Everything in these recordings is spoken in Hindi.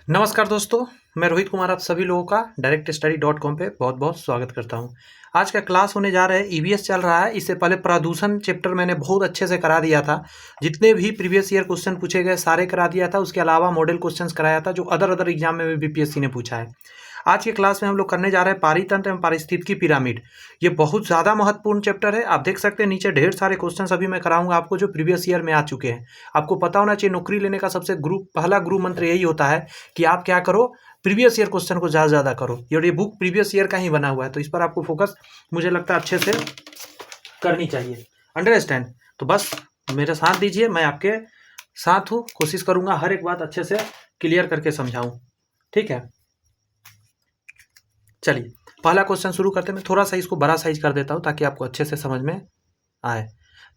नमस्कार दोस्तों, मैं रोहित कुमार आप सभी लोगों का directstudy.com पे बहुत बहुत स्वागत करता हूँ। आज का क्लास होने जा रहा है, ईवीएस चल रहा है। इससे पहले प्रदूषण चैप्टर मैंने बहुत अच्छे से करा दिया था। जितने भी प्रीवियस ईयर क्वेश्चन पूछे गए सारे करा दिया था। उसके अलावा मॉडल क्वेश्चंस कराया था जो अदर एग्जाम में भी बीपीएससी ने पूछा है। आज के क्लास में हम लोग करने जा रहे हैं पारितंत्र एवं पारिस्थितिकी पिरामिड। ये बहुत ज़्यादा महत्वपूर्ण चैप्टर है। आप देख सकते हैं नीचे ढेर सारे क्वेश्चन अभी मैं कराऊंगा आपको जो प्रीवियस ईयर में आ चुके हैं। आपको पता होना चाहिए नौकरी लेने का सबसे पहला गुरु मंत्र यही होता है कि आप क्या करो, प्रीवियस ईयर क्वेश्चन को ज़्यादा करो। और ये बुक प्रीवियस ईयर का ही बना हुआ है, तो इस पर आपको फोकस मुझे लगता है अच्छे से करनी चाहिए। अंडरस्टैंड? तो बस मेरा साथ दीजिए, मैं आपके साथ हूँ। कोशिश करूँगा हर एक बात अच्छे से क्लियर करके समझाऊँ। ठीक है, चलिए पहला क्वेश्चन शुरू करते हैं। मैं थोड़ा सा इसको बड़ा साइज कर देता हूँ ताकि आपको अच्छे से समझ में आए।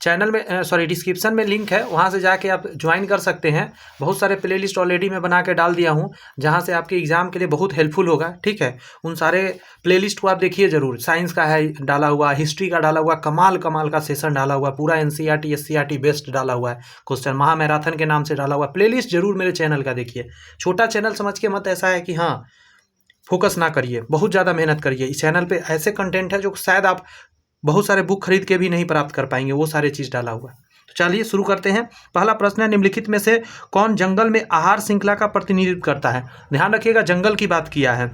चैनल में डिस्क्रिप्शन में लिंक है, वहाँ से जाके आप ज्वाइन कर सकते हैं। बहुत सारे प्लेलिस्ट ऑलरेडी मैं बना के डाल दिया हूँ जहाँ से आपके एग्जाम के लिए बहुत हेल्पफुल होगा। ठीक है, उन सारे प्लेलिस्ट को आप देखिए ज़रूर। साइंस का है डाला हुआ, हिस्ट्री का डाला हुआ, कमाल का सेशन डाला हुआ, पूरा एनसीईआरटी एससीईआरटी बेस्ड डाला हुआ है। क्वेश्चन महामैराथन के नाम से डाला हुआ। प्लेलिस्ट जरूर मेरे चैनल का देखिए। छोटा चैनल समझ के मत ऐसा है कि हाँ फोकस ना करिए, बहुत ज़्यादा मेहनत करिए। इस चैनल पे ऐसे कंटेंट है जो शायद आप बहुत सारे बुक खरीद के भी नहीं प्राप्त कर पाएंगे, वो सारे चीज़ डाला हुआ है। तो चलिए शुरू करते हैं। पहला प्रश्न है, निम्नलिखित में से कौन जंगल में आहार श्रृंखला का प्रतिनिधित्व करता है? ध्यान रखिएगा, जंगल की बात किया है।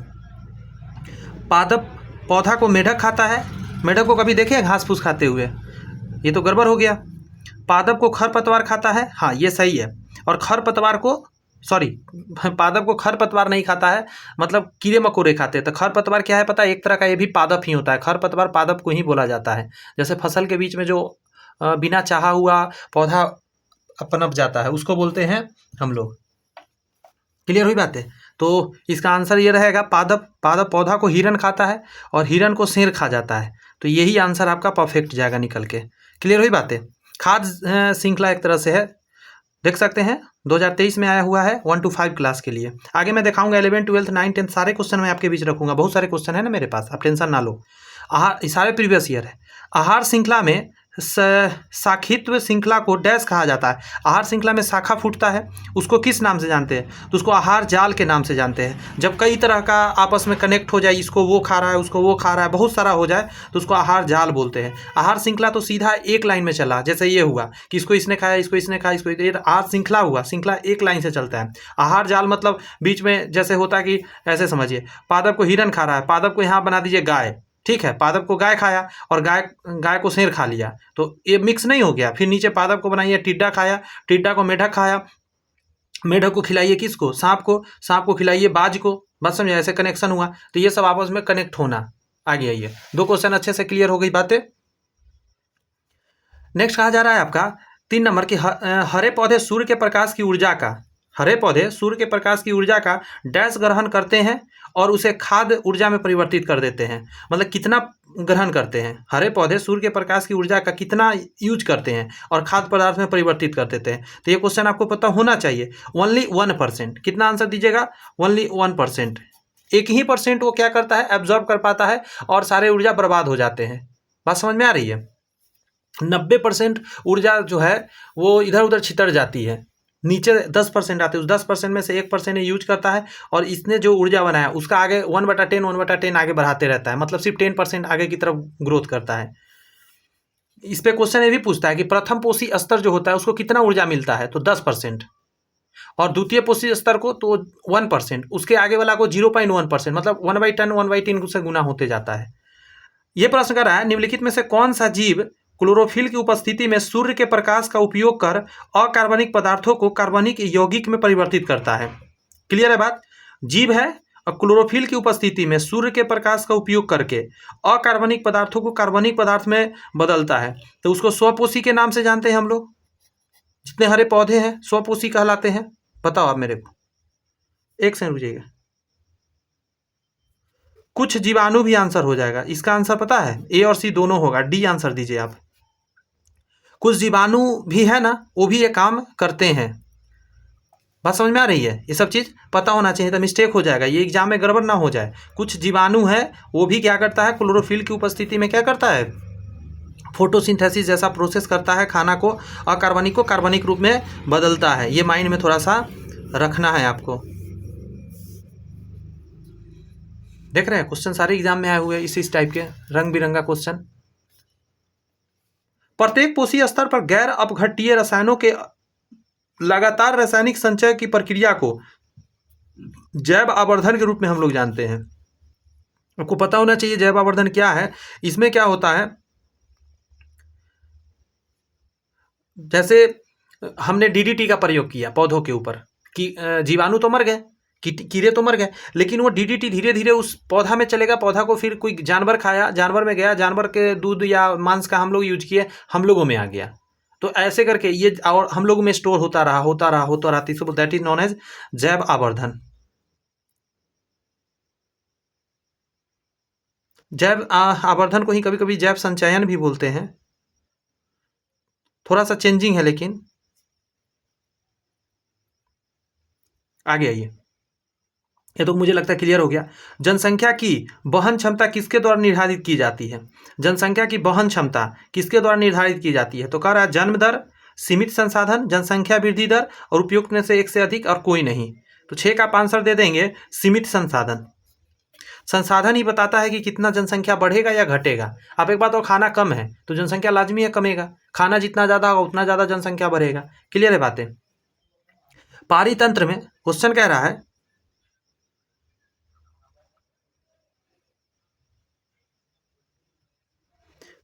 पादप पौधा को मेढक खाता है। मेढक को कभी देखे घास फूस खाते हुए? ये तो गड़बड़ हो गया। पादप को खरपतवार खाता है, हाँ ये सही है। और खरपतवार को पादप को खरपतवार नहीं खाता है, मतलब कीड़े मकोड़े खाते हैं। तो खरपतवार क्या है पता है? एक तरह का ये भी पादप ही होता है। खरपतवार पादप को ही बोला जाता है। जैसे फसल के बीच में जो बिना चाहा हुआ पौधा पनप जाता है उसको बोलते हैं हम लोग। क्लियर हुई बात है? तो इसका आंसर ये रहेगा, पादप पौधा को हिरन खाता है और हिरन को शेर खा जाता है। तो यही आंसर आपका परफेक्ट जाएगा निकल के। क्लियर हुई बात है? खाद्य श्रृंखला एक तरह से है, देख सकते हैं 2023 में आया हुआ है 1 to 5 क्लास के लिए। आगे मैं दिखाऊंगा 11, 12, 9, 10 सारे क्वेश्चन मैं आपके बीच रखूंगा। बहुत सारे क्वेश्चन है ना मेरे पास, आप टेंशन ना लो। सारे प्रीवियस ईयर है। आहार श्रृंखला में शाखित्व श्रृंखला को डैश कहा जाता है। आहार श्रृंखला में शाखा फूटता है, उसको किस नाम से जानते हैं? तो उसको आहार जाल के नाम से जानते हैं। जब कई तरह का आपस में कनेक्ट हो जाए, इसको वो खा रहा है, उसको वो खा रहा है, बहुत सारा हो जाए तो उसको आहार जाल बोलते हैं। आहार श्रृंखला तो सीधा एक लाइन में चला, जैसे ये हुआ कि इसको इसने खाया, इसको इसने खाया, इसको। ये आहार श्रृंखला हुआ, श्रृंखला एक लाइन से चलता है। आहार जाल मतलब बीच में जैसे होता है कि ऐसे समझिए, पादप को हिरन खा रहा है, पादप को यहाँ बना दीजिए गाय। ठीक है, पादप को गाय खाया और गाय को शेर खा लिया, तो ये मिक्स नहीं हो गया। फिर नीचे पादप को बनाइए टिड्डा खाया, टिड्डा को मेढक खाया, मेढक को खिलाइए किसको? सांप को, सांप को खिलाइए बाज को। बात समझे? ऐसे कनेक्शन हुआ। तो ये सब आपस में कनेक्ट होना। आगे आइए, 2 क्वेश्चन अच्छे से क्लियर हो गई बातें। नेक्स्ट कहा जा रहा है आपका 3 नंबर की, हरे पौधे सूर्य के प्रकाश की ऊर्जा का, हरे पौधे सूर्य के प्रकाश की ऊर्जा का डैश ग्रहण करते हैं और उसे खाद्य ऊर्जा में परिवर्तित कर देते हैं। मतलब कितना ग्रहण करते हैं? हरे पौधे सूर्य के प्रकाश की ऊर्जा का कितना यूज करते हैं और खाद्य पदार्थ में परिवर्तित कर देते हैं? तो ये क्वेश्चन आपको पता होना चाहिए। ओनली 1%। कितना आंसर दीजिएगा? ओनली 1%। 1% वो क्या करता है? एब्जॉर्ब कर पाता है और सारे ऊर्जा बर्बाद हो जाते हैं। बात समझ में आ रही है? 90% ऊर्जा जो है वो इधर उधर छितर जाती है, नीचे 10% आते हैं। उस 10% में से 1% यूज करता है और इसने जो ऊर्जा बनाया उसका आगे 1/10 आगे बढ़ाते रहता है। मतलब सिर्फ 10% आगे की तरफ ग्रोथ करता है। इस पे क्वेश्चन ये भी पूछता है कि प्रथम पोषी स्तर जो होता है उसको कितना ऊर्जा मिलता है? तो 10%। और द्वितीय पोषी स्तर को तो 1%, उसके आगे वाला को 0.1%, मतलब 1/10 से गुना होते जाता है। ये प्रश्न कर रहा है, निम्नलिखित में से कौन सा जीव क्लोरोफिल की उपस्थिति में सूर्य के प्रकाश का उपयोग कर अकार्बनिक पदार्थों को कार्बनिक यौगिक में परिवर्तित करता है? क्लियर है बात? जीव है और क्लोरोफिल की उपस्थिति में सूर्य के प्रकाश का उपयोग करके अकार्बनिक पदार्थों को कार्बनिक पदार्थ में बदलता है। तो उसको स्वपोषी के नाम से जानते हैं हम लोग। जितने हरे पौधे हैं स्वपोषी कहलाते हैं। बताओ आप मेरे को, एक सेकंड रुकिएगा। कुछ जीवाणु भी आंसर हो जाएगा। इसका आंसर पता है? ए और सी दोनों होगा। डी आंसर दीजिए आप। कुछ जीवाणु भी है ना, वो भी ये काम करते हैं। बात समझ में आ रही है? ये सब चीज़ पता होना चाहिए, तो मिस्टेक हो जाएगा, ये एग्जाम में गड़बड़ ना हो जाए। कुछ जीवाणु है वो भी क्या करता है? क्लोरोफिल की उपस्थिति में क्या करता है? फोटोसिंथेसिस जैसा प्रोसेस करता है, खाना को अकार्बनिक को कार्बनिक रूप में बदलता है। ये माइंड में थोड़ा सा रखना है आपको। देख रहे हैं क्वेश्चन सारे एग्जाम में आए हुए हैं इस टाइप के रंग बिरंगा क्वेश्चन। प्रत्येक पोषी स्तर पर गैर अपघट्टीय रसायनों के लगातार रासायनिक संचय की प्रक्रिया को जैव आवर्धन के रूप में हम लोग जानते हैं। आपको पता होना चाहिए जैव आवर्धन क्या है। इसमें क्या होता है, जैसे हमने डीडीटी का प्रयोग किया पौधों के ऊपर कि जीवाणु तो मर गए, कीड़े तो मर गए, लेकिन वो डीडीटी धीरे धीरे उस पौधा में चलेगा, पौधा को फिर कोई जानवर खाया, जानवर में गया, जानवर के दूध या मांस का हम लोग यूज किए, हम लोगों में आ गया। तो ऐसे करके ये और हम लोगों में स्टोर होता रहा, दैट इज नॉन एज जैव आवर्धन। जैव आवर्धन को ही कभी कभी जैव संचयन भी बोलते हैं, थोड़ा सा चेंजिंग है लेकिन। आगे आइए, ये तो मुझे लगता है क्लियर हो गया। जनसंख्या की वहन क्षमता किसके द्वारा निर्धारित की जाती है? जनसंख्या की वहन क्षमता किसके द्वारा निर्धारित की जाती है? तो कह रहा है जन्म दर, सीमित संसाधन, जनसंख्या वृद्धि दर और उपयुक्त में से एक से अधिक और कोई नहीं। तो 6 का आप आंसर दे देंगे सीमित संसाधन। संसाधन ही बताता है कि कितना जनसंख्या बढ़ेगा या घटेगा। आप एक बात और, खाना कम है तो जनसंख्या लाजमी है कमेगा, खाना जितना ज़्यादा होगा उतना ज़्यादा जनसंख्या बढ़ेगा। क्लियर है बातें। पारितंत्र में क्वेश्चन कह रहा है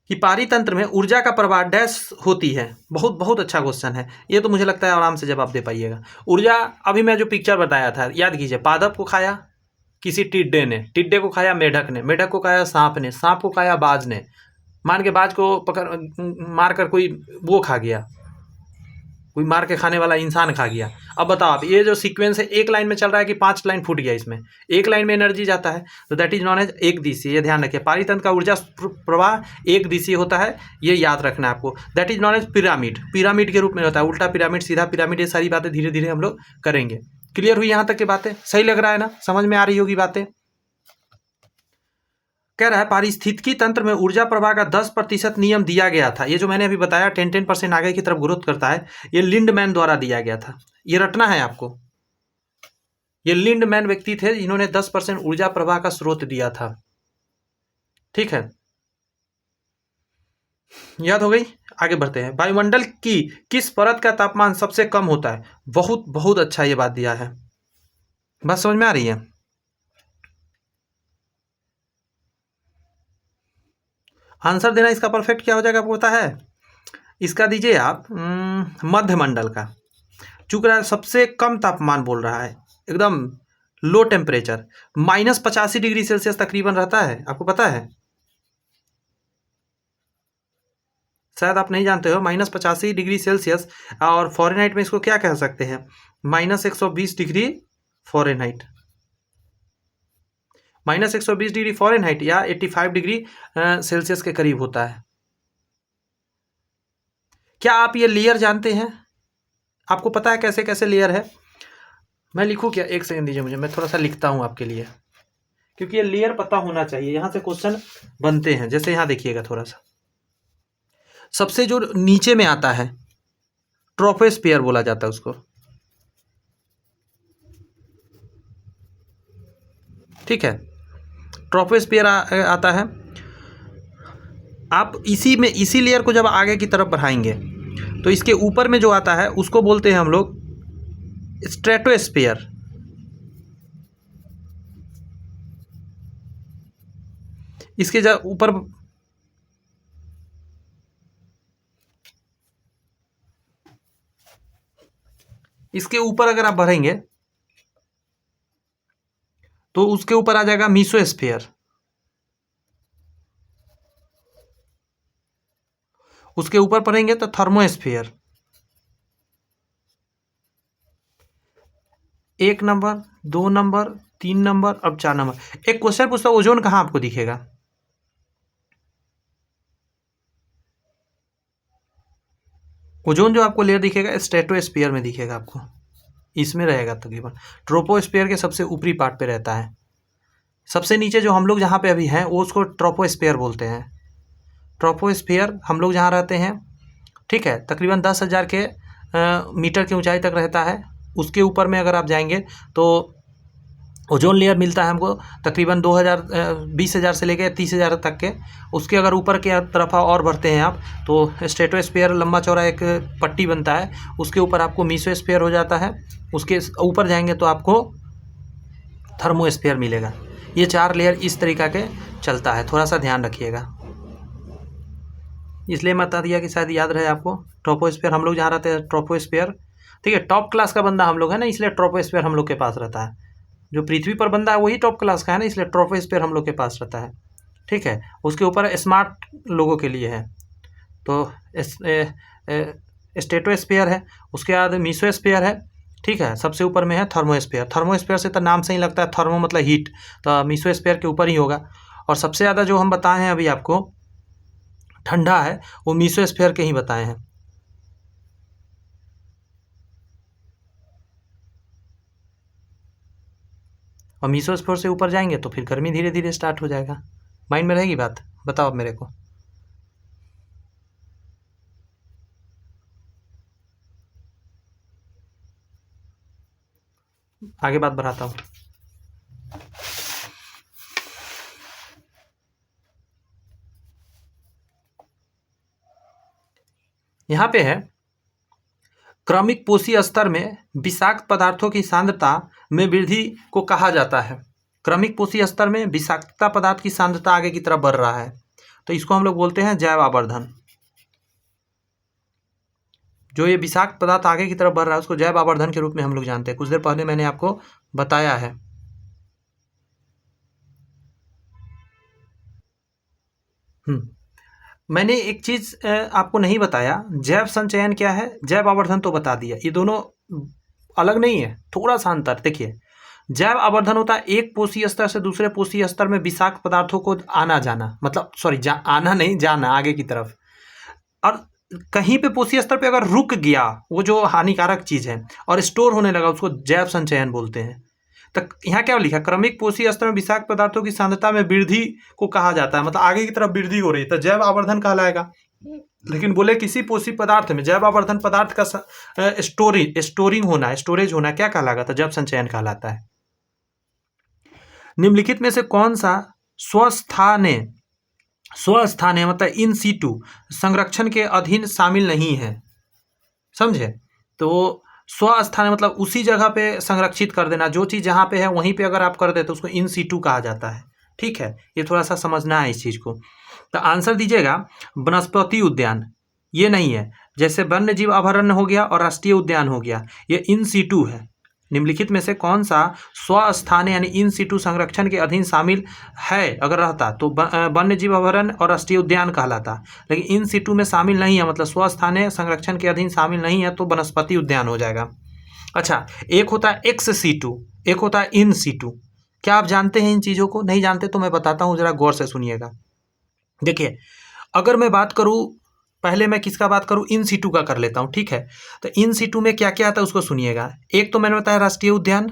कि पारितंत्र में ऊर्जा का प्रवाह डैश होती है। बहुत बहुत अच्छा क्वेश्चन है ये, तो मुझे लगता है आराम से जवाब दे पाइएगा। ऊर्जा, अभी मैं जो पिक्चर बताया था याद कीजिए, पादप को खाया किसी टिड्डे ने, टिड्डे को खाया मेढक ने, मेढक को खाया सांप ने, सांप को खाया बाज ने, मान के बाज को पकड़ मार कर कोई वो खा गया, कोई मार के खाने वाला इंसान खा गया। अब बताओ आप, ये जो सीक्वेंस है एक लाइन में चल रहा है कि 5 लाइन फूट गया, इसमें एक लाइन में एनर्जी जाता है, तो दैट इज नॉन एज एक दिशीय। ये ध्यान रखिए, पारितंत्र का ऊर्जा प्रवाह एक दिशीय होता है, ये याद रखना है आपको। That is known age pyramid, pyramid के रूप में होता है, उल्टा पिरामिड, सीधा पिरामिड, ये सारी बातें धीरे धीरे हम लोग करेंगे। क्लियर हुई यहाँ तक की बातें? सही लग रहा है ना, समझ में आ रही होगी बातें। कह रहा है पारिस्थितिकी तंत्र में ऊर्जा प्रवाह का 10% नियम दिया गया था। ये जो मैंने अभी बताया 10% आगे की तरफ ग्रोथ करता है, ये लिंडमैन द्वारा दिया गया था, ये रटना है आपको। ये लिंडमैन व्यक्ति थे जिन्होंने 10% ऊर्जा प्रवाह का स्रोत दिया था। ठीक है, याद हो गई। आगे बढ़ते हैं। वायुमंडल की किस परत का तापमान सबसे कम होता है? बहुत बहुत अच्छा ये बात दिया है, बात समझ में आ रही है। आंसर देना इसका परफेक्ट क्या हो जाएगा आपको पता है? इसका दीजिए आप मध्य मंडल का। चूक रहा है सबसे कम तापमान बोल रहा है, एकदम लो टेम्परेचर, -85 डिग्री सेल्सियस तकरीबन रहता है, आपको पता है? शायद आप नहीं जानते हो, -85 डिग्री सेल्सियस, और फॉरेनहाइट में इसको क्या कह सकते हैं? -120 डिग्री फॉरेनहाइट, -120 डिग्री फॉरेनहाइट या 85 डिग्री सेल्सियस के करीब होता है। क्या आप ये लेयर जानते हैं? आपको पता है कैसे कैसे लेयर है? मैं लिखूँ क्या? एक सेकंड दीजिए मुझे, मैं थोड़ा सा लिखता हूँ आपके लिए, क्योंकि ये लेयर पता होना चाहिए, यहाँ से क्वेश्चन बनते हैं। जैसे यहाँ देखिएगा थोड़ा सा, सबसे जो नीचे में आता है ट्रोपोस्फियर बोला जाता है उसको, ठीक है, ट्रोपोस्फियर आता है। आप इसी लेयर को जब आगे की तरफ बढ़ाएंगे तो इसके ऊपर में जो आता है उसको बोलते हैं हम लोग स्ट्रेटोस्फियर। इसके ऊपर अगर आप बढ़ेंगे तो उसके ऊपर आ जाएगा मीसोस्फियर, उसके ऊपर पढ़ेंगे तो थर्मोस्फियर। 1 नंबर, 2 नंबर, 3 नंबर, अब 4 नंबर। एक क्वेश्चन पूछता, ओजोन कहाँ आपको दिखेगा? ओजोन जो आपको लेयर दिखेगा स्ट्रेटोस्फियर में दिखेगा, आपको इसमें रहेगा तकरीबन। ट्रोपोस्फियर के सबसे ऊपरी पार्ट पे रहता है। सबसे नीचे जो हम लोग जहाँ पे अभी हैं वो उसको ट्रोपोस्फियर बोलते हैं। ट्रोपोस्फियर हम लोग जहाँ रहते हैं, ठीक है, तकरीबन 10,000 के मीटर की ऊंचाई तक रहता है। उसके ऊपर में अगर आप जाएंगे तो ओजोन लेयर मिलता है हमको तकरीबन 20,000 से लेकर 30,000 तक के। उसके अगर ऊपर के तरफ और बढ़ते हैं आप तो स्ट्रेटोस्फीयर लंबा चौड़ा एक पट्टी बनता है, उसके ऊपर आपको मीसोस्फीयर हो जाता है। उसके ऊपर जाएंगे तो आपको थर्मोस्फीयर मिलेगा। ये 4 लेयर इस तरीक़ा के चलता है, थोड़ा सा ध्यान रखिएगा। इसलिए मैं बता दिया कि शायद याद रहे आपको। ट्रोपोस्फीयर हम लोग जहाँ रहते हैं ट्रोपोस्फीयर, ठीक है, टॉप क्लास का बंदा हम लोग है ना, इसलिए ट्रोपोस्फीयर हम लोग के पास रहता है। जो पृथ्वी पर बंदा है वही टॉप क्लास का है ना, इसलिए ट्रोपोस्फीयर हम लोग के पास रहता है, ठीक है। उसके ऊपर स्मार्ट लोगों के लिए है तो स्ट्रेटोस्फीयर है, उसके बाद मीसोस्फीयर है, ठीक है। सबसे ऊपर में है थर्मोस्फीयर। थर्मोस्फीयर से तो नाम से ही लगता है, थर्मो मतलब हीट, तो मीसोस्फीयर के ऊपर ही होगा। और सबसे ज़्यादा जो हम बताए हैं अभी आपको ठंडा है वो मीसोस्फीयर के ही बताए हैं। और मीसोस्फीयर से ऊपर जाएंगे तो फिर गर्मी धीरे धीरे स्टार्ट हो जाएगा। माइंड में रहेगी बात? बताओ अब मेरे को। आगे बात बढ़ाता हूँ। यहाँ पे है क्रमिक पोषी स्तर में विषाक्त पदार्थों की सांद्रता में वृद्धि को कहा जाता है। क्रमिक पोषी स्तर में विषाक्तता पदार्थ की सांद्रता आगे की तरफ बढ़ रहा है, तो इसको हम लोग बोलते हैं जैव आवर्धन। जो ये विषाक्त पदार्थ आगे की तरफ बढ़ रहा है उसको जैव आवर्धन के रूप में हम लोग जानते हैं। कुछ देर पहले मैंने आपको बताया है। मैंने एक चीज़ आपको नहीं बताया, जैव संचयन क्या है, जैव आवर्धन तो बता दिया। ये दोनों अलग नहीं है, थोड़ा सा अंतर देखिए। जैव आवर्धन होता है एक पोषी स्तर से दूसरे पोषी स्तर में विषाक्त पदार्थों को आना जाना, मतलब सॉरी आना नहीं, जाना आगे की तरफ। और कहीं पे पोषी स्तर पे अगर रुक गया वो जो हानिकारक चीज़ है और स्टोर होने लगा, उसको जैव संचयन बोलते हैं। तो यहाँ क्या लिखा, क्रमिक पोषी स्तर में विषाक्त पदार्थों की सांद्रता में वृद्धि को कहा जाता है, मतलब आगे की तरफ वृद्धि हो रही है तो जैव आवर्धन कहलाएगा। लेकिन बोले किसी पोषी पदार्थ में जैव आवर्धन पदार्थ का स्टोरिंग होना, स्टोरेज होना क्या कहलाता है, जैव संचयन कहलाता है। निम्नलिखित में से कौन सा स्वस्थाने मतलब इन सीटू संरक्षण के अधीन शामिल नहीं है, समझे। तो स्वस्थाने मतलब उसी जगह पे संरक्षित कर देना, जो चीज़ जहाँ पे है वहीं पे अगर आप कर दे तो उसको इन सीटू कहा जाता है, ठीक है। ये थोड़ा सा समझना है इस चीज़ को। तो आंसर दीजिएगा वनस्पति उद्यान, ये नहीं है। जैसे वन्य जीव अभयारण्य हो गया और राष्ट्रीय उद्यान हो गया, ये इन सीटू है। निम्नलिखित में से कौन सा स्वस्थानीय यानी इन सीटू संरक्षण के अधीन शामिल है, अगर रहता तो वन्य जीव अभयारण्य और राष्ट्रीय उद्यान कहलाता। लेकिन इन सीटू में शामिल नहीं है, मतलब स्वस्थानीय संरक्षण के अधीन शामिल नहीं है, तो वनस्पति उद्यान हो जाएगा। अच्छा, एक होता है एक्स सीटू, एक होता है इन सीटू। क्या आप जानते हैं इन चीज़ों को? नहीं जानते तो मैं बताता हूँ, जरा गौर से सुनिएगा। देखिए, अगर मैं बात करूँ, पहले मैं किसका बात करूँ, इन सीटू का कर लेता हूँ, ठीक है। तो इन सीटू में क्या क्या आता है उसको सुनिएगा। एक तो मैंने बताया राष्ट्रीय उद्यान,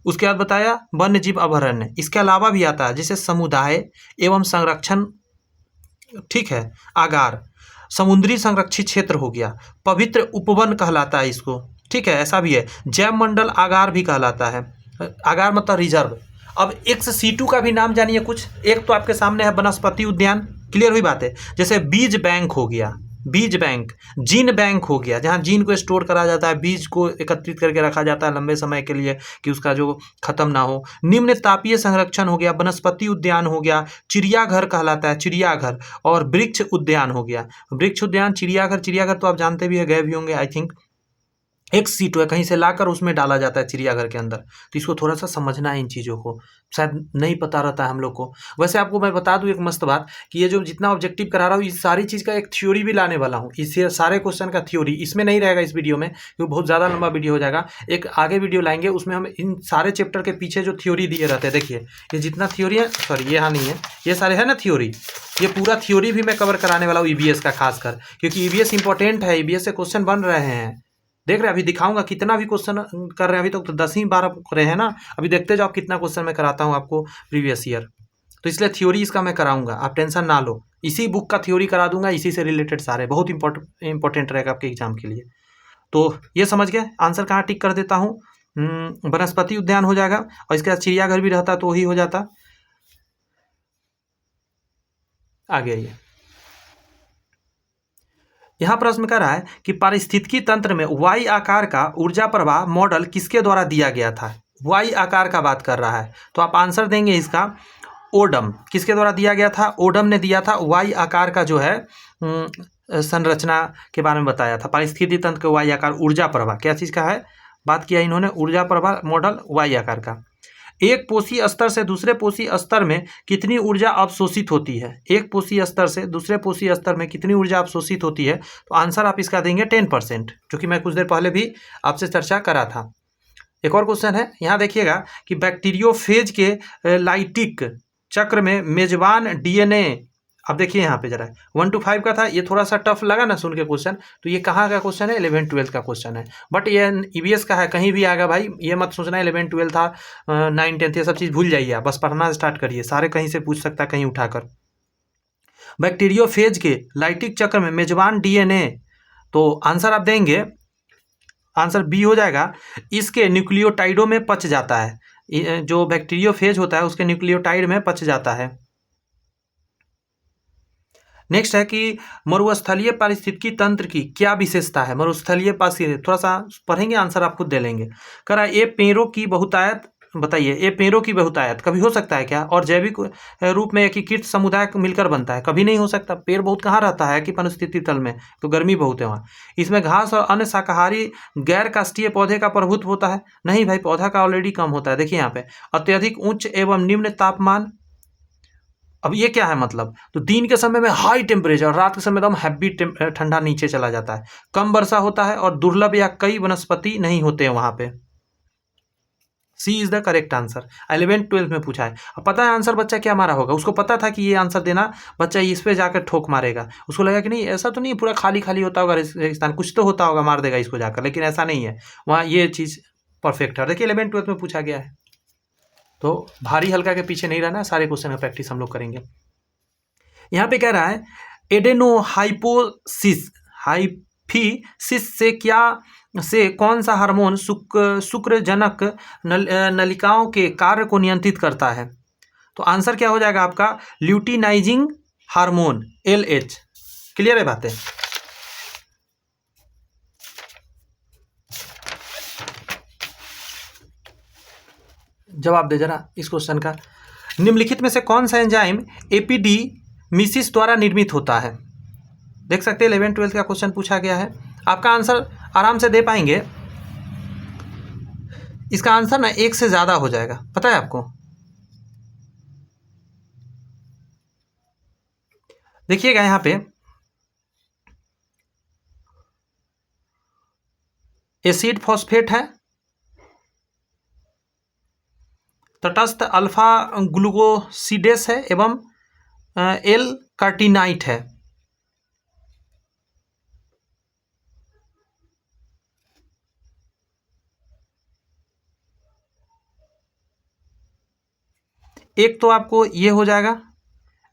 उसके बाद बताया वन्य जीव अभयारण्य। इसके अलावा भी आता है जैसे समुदाय एवं संरक्षण, ठीक है, आगार, समुद्री संरक्षित क्षेत्र हो गया, पवित्र उपवन कहलाता है इसको, ठीक है, ऐसा भी है। जैव मंडल आगार भी कहलाता है, आगार मतलब रिजर्व। अब एक्स सीटू का भी नाम जानिए कुछ। एक तो आपके सामने है वनस्पति उद्यान, क्लियर हुई बात है। जैसे बीज बैंक हो गया, बीज बैंक, जीन बैंक हो गया, जहाँ जीन को स्टोर करा जाता है, बीज को एकत्रित करके रखा जाता है लंबे समय के लिए कि उसका जो खत्म ना हो। निम्न तापीय संरक्षण हो गया, वनस्पति उद्यान हो गया, चिड़ियाघर कहलाता है, चिड़ियाघर। और वृक्ष उद्यान हो गया, वृक्ष उद्यान, चिड़ियाघर। चिड़ियाघर तो आप जानते भी है, गए भी होंगे आई थिंक। एक सीट है, कहीं से लाकर उसमें डाला जाता है चिड़ियाघर के अंदर। तो इसको थोड़ा सा समझना है, इन चीज़ों को शायद नहीं पता रहता है हम लोग को। वैसे आपको मैं बता दूं एक मस्त बात कि ये जो जितना ऑब्जेक्टिव करा रहा हूँ, इस सारी चीज़ का एक थ्योरी भी लाने वाला हूँ। इससे सारे क्वेश्चन का थ्योरी इसमें नहीं रहेगा इस वीडियो में, क्योंकि बहुत ज़्यादा लंबा वीडियो हो जाएगा। एक आगे वीडियो लाएंगे, उसमें हम इन सारे चैप्टर के पीछे जो थ्योरी दिए रहते हैं, देखिए ये जितना थ्योरी है, सॉरी ये यहाँ नहीं है, ये सारे है ना थ्योरी, ये पूरा थ्योरी भी मैं कवर कराने वाला हूँ ईवीएस का खासकर, क्योंकि ईवीएस इंपॉर्टेंट है। ईवीएस से क्वेश्चन बन रहे हैं, देख रहे हैं। अभी दिखाऊंगा कितना भी क्वेश्चन कर रहे हैं, अभी तक तो 10 ही 12 करे हैं ना। अभी देखते जाओ कितना क्वेश्चन मैं कराता हूँ आपको प्रीवियस ईयर। तो इसलिए थ्योरी इसका मैं कराऊंगा, आप टेंशन ना लो। इसी बुक का थ्योरी करा दूंगा, इसी से रिलेटेड सारे, बहुत इंपॉर्टेंट रहेगा आपके एग्जाम के लिए। तो ये समझ गए। आंसर कहाँ टिक कर देता हूँ, वनस्पति उद्यान हो जाएगा, और इसके बाद चिड़ियाघर भी रहता तो वही हो जाता। आगे आइए, यहाँ प्रश्न कर रहा है कि पारिस्थितिकी तंत्र में वाई आकार का ऊर्जा प्रवाह मॉडल किसके द्वारा दिया गया था। वाई आकार का बात कर रहा है, तो आप आंसर देंगे इसका ओडम। किसके द्वारा दिया गया था? ओडम ने दिया था। वाई आकार का जो है संरचना के बारे में बताया था। पारिस्थितिकी तंत्र का वाई आकार ऊर्जा प्रवाह क्या चीज़ का है, बात किया इन्होंने, ऊर्जा प्रवाह मॉडल वाई आकार का। एक पोषी स्तर से दूसरे पोषी स्तर में कितनी ऊर्जा अवशोषित होती है? एक पोषी स्तर से दूसरे पोषी स्तर में कितनी ऊर्जा अवशोषित होती है? तो आंसर आप इसका देंगे 10%, जो कि मैं कुछ देर पहले भी आपसे चर्चा करा था। एक और क्वेश्चन है, यहाँ देखिएगा कि बैक्टीरियोफेज के लाइटिक चक्र में मेजबान डीएनए, अब देखिए यहाँ पे जरा 1 to 5 का था, ये थोड़ा सा टफ लगा ना सुन के क्वेश्चन, तो ये कहाँ का क्वेश्चन है? 11th-12th का क्वेश्चन है, बट ये ईवीएस का है, कहीं भी आएगा भाई, ये मत सोचना 11th-12th था 9th-10th ये सब चीज़ भूल जाइए आप, बस पढ़ना स्टार्ट करिए, सारे कहीं से पूछ सकता है कहीं उठाकर। बैक्टीरियोफेज के लाइटिक चक्र में मेजबान डीएनए, तो आंसर आप देंगे, आंसर बी हो जाएगा, इसके न्यूक्लियोटाइडों में पच जाता है। जो बैक्टीरियोफेज होता है उसके न्यूक्लियोटाइड में पच जाता है। नेक्स्ट है कि मरुस्थलीय पारिस्थितिकी तंत्र की क्या विशेषता है? मरुस्थलीय पारिस्थितिकी थोड़ा सा पढ़ेंगे, आंसर आप खुद दे लेंगे। कह रहा है ये पेड़ों की बहुतायत, बताइए ये पेड़ों की बहुतायत कभी हो सकता है क्या? और जैविक रूप में एकीकृत समुदाय मिलकर बनता है? कभी नहीं हो सकता। पेड़ बहुत कहाँ रहता है कि परिस्थिति तल में, तो गर्मी बहुत है वहाँ। इसमें घास और अन्य शाकाहारी गैर काष्ठीय पौधे का प्रभुत्व होता है? नहीं भाई, पौधा का ऑलरेडी कम होता है। देखिए यहाँ पे अत्यधिक उच्च एवं निम्न तापमान, अब ये क्या है मतलब, तो दिन के समय में हाई टेम्परेचर, रात के समय एकदम हैवी ठंडा नीचे चला जाता है, कम वर्षा होता है और दुर्लभ या कई वनस्पति नहीं होते हैं वहां पे। C is the correct answer. 11th-12th में पूछा है। अब पता है आंसर बच्चा क्या मारा होगा, उसको पता था कि ये आंसर देना, बच्चा इस पे जाकर ठोक मारेगा। उसको लगा कि नहीं ऐसा तो नहीं पूरा खाली खाली होता होगा रेगिस्तान, कुछ तो होता होगा, मार देगा इसको जाकर, लेकिन ऐसा नहीं है, वहाँ ये चीज़ परफेक्ट है। देखिए 11th-12th में पूछा गया है, तो भारी हल्का के पीछे नहीं रहना, सारे क्वेश्चन का प्रैक्टिस हम लोग करेंगे। यहाँ पे कह रहा है एडेनोहाइपोसिस हाइफिसिस से कौन सा हार्मोन शुक्रजनक नलिकाओं के कार्य को नियंत्रित करता है? तो आंसर क्या हो जाएगा आपका? Luteinizing hormone, LH। क्लियर है बातें? जवाब दे जरा इस क्वेश्चन का। निम्नलिखित में से कौन सा एंजाइम एपिडीमिसिस द्वारा निर्मित होता है? देख सकते हैं 11th-12th का क्वेश्चन पूछा गया है, आपका आंसर आराम से दे पाएंगे। इसका आंसर ना 1 से ज़्यादा हो जाएगा, पता है आपको। देखिएगा यहाँ पे एसिड फॉस्फेट है, तटस्थ अल्फा ग्लूकोसिडेस है एवं एल कार्टिनाइट है। एक तो आपको ये हो जाएगा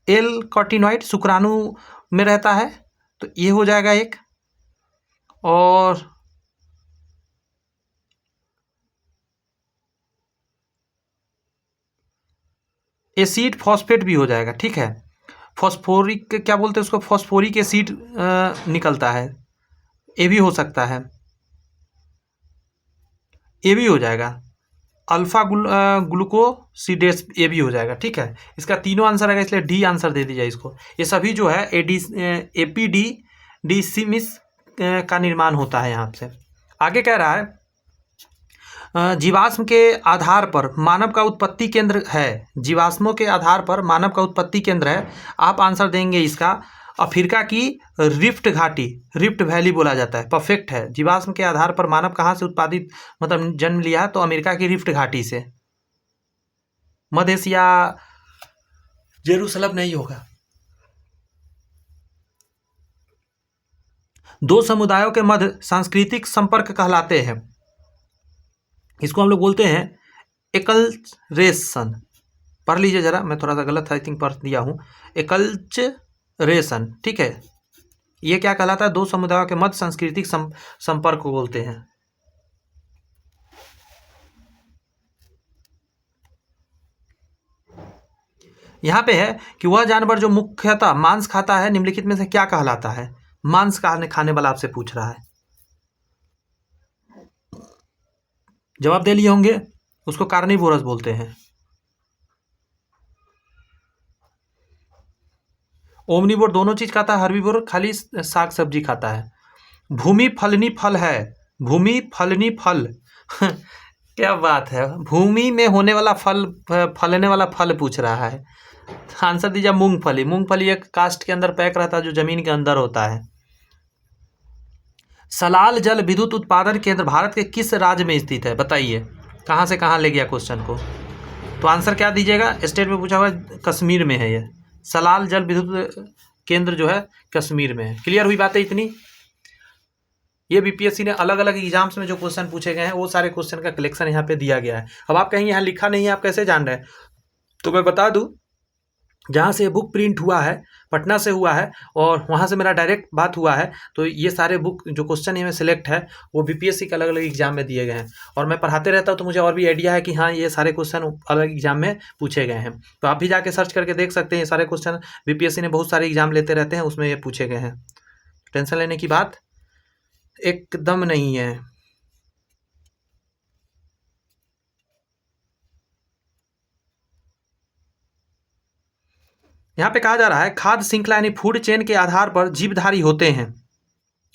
एल कार्टिनॉइड, शुक्राणु में रहता है, तो ये हो जाएगा एक, और एसिड फॉस्फेट भी हो जाएगा। ठीक है, फॉस्फोरिक क्या बोलते हैं उसको, फॉस्फोरिक एसिड निकलता है, ये भी हो सकता है, ये भी हो जाएगा, अल्फा ग्लूकोसिडेस ये भी हो जाएगा। ठीक है, इसका तीनों आंसर आएगा, इसलिए डी आंसर दे दीजिए इसको। ये सभी जो है एपीडीमिस का निर्माण होता है यहाँ से। आगे कह रहा है जीवाश्म के आधार पर मानव का उत्पत्ति केंद्र है। जीवाश्मों के आधार पर मानव का उत्पत्ति केंद्र है, आप आंसर देंगे इसका अफ्रीका की रिफ्ट घाटी, रिफ्ट वैली बोला जाता है। परफेक्ट है। जीवाश्म के आधार पर मानव कहाँ से उत्पादित मतलब जन्म लिया है, तो अमेरिका की रिफ्ट घाटी से। मध्य एशिया जेरूसलम नहीं होगा। दो समुदायों के मध्य सांस्कृतिक संपर्क कहलाते हैं, इसको हम लोग बोलते हैं एकल्चरेशन। पढ़ लीजिए जरा, मैं थोड़ा सा गलत आई थिंक पढ़ दिया हूँ, एकल्चरेशन। ठीक है, ये क्या कहलाता है? दो समुदायों के मध्य सांस्कृतिक संपर्क को बोलते हैं। यहाँ पे है कि वह जानवर जो मुख्यतः मांस खाता है निम्नलिखित में से क्या कहलाता है। मांस खाने वाला आपसे पूछ रहा है। जवाब दे लिए होंगे। उसको कार्निवोरस बोलते हैं। ओमनिवोर दोनों चीज खाता है, हर्बीवोर खाली साग सब्जी खाता है। भूमि फलनी फल है। भूमि फलनी फल क्या बात है, भूमि में होने वाला फल, फलने वाला फल पूछ रहा है। आंसर दीजिए मूंगफली। मूंगफली एक कास्ट के अंदर पैक रहता है जो जमीन के अंदर होता है। सलाल जल विद्युत उत्पादन केंद्र भारत के किस राज्य में स्थित है, बताइए। कहाँ से कहाँ ले गया क्वेश्चन को। तो आंसर क्या दीजिएगा, स्टेट में पूछा हुआ है, कश्मीर में है ये। सलाल जल विद्युत केंद्र जो है कश्मीर में है। क्लियर हुई बातें इतनी। ये बीपीएससी ने अलग अलग एग्जाम्स में जो क्वेश्चन पूछे गए हैं वो सारे क्वेश्चन का कलेक्शन यहाँ पे दिया गया है। अब आप कहेंगे यहाँ लिखा नहीं है, आप कैसे जान रहे हैं, तो मैं बता दूं, जहाँ से बुक प्रिंट हुआ है पटना से हुआ है और वहाँ से मेरा डायरेक्ट बात हुआ है, तो ये सारे बुक जो क्वेश्चन में सिलेक्ट है वो बीपीएससी के अलग अलग एग्जाम में दिए गए हैं। और मैं पढ़ाते रहता हूँ तो मुझे और भी आइडिया है कि हाँ ये सारे क्वेश्चन अलग एग्जाम में पूछे गए हैं। तो आप भी जाके सर्च करके देख सकते हैं, ये सारे क्वेश्चन बीपीएससी ने बहुत सारे एग्जाम लेते रहते हैं, उसमें ये पूछे गए हैं। टेंशन लेने की बात एकदम नहीं है। यहाँ पे कहा जा रहा है खाद्य श्रृंखला यानी फूड चेन के आधार पर जीवधारी होते हैं।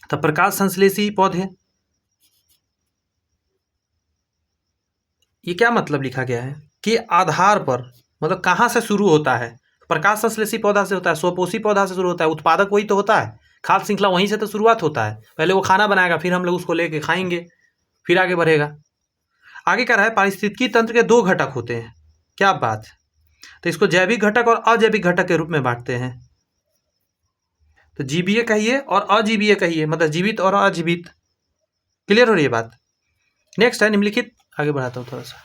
तो प्रकाश संश्लेषी पौधे, ये क्या मतलब लिखा गया है कि आधार पर, मतलब कहाँ से शुरू होता है। प्रकाश संश्लेषी पौधा से होता है, स्वपोषी पौधा से शुरू होता है, उत्पादक वही तो होता है। खाद्य श्रृंखला वहीं से तो शुरुआत होता है। पहले वो खाना बनाएगा, फिर हम लोग उसको लेके खाएंगे, फिर आगे बढ़ेगा। आगे कह रहा है पारिस्थितिकी तंत्र के दो घटक होते हैं। क्या बात है। तो इसको जैविक घटक और अजैविक घटक के रूप में बांटते हैं। तो जीवीय कहिए और अजीवीय कहिए, मतलब जीवित और अजीवित। क्लियर हो रही है बात। नेक्स्ट है निम्नलिखित, आगे बढ़ाता हूँ थोड़ा सा।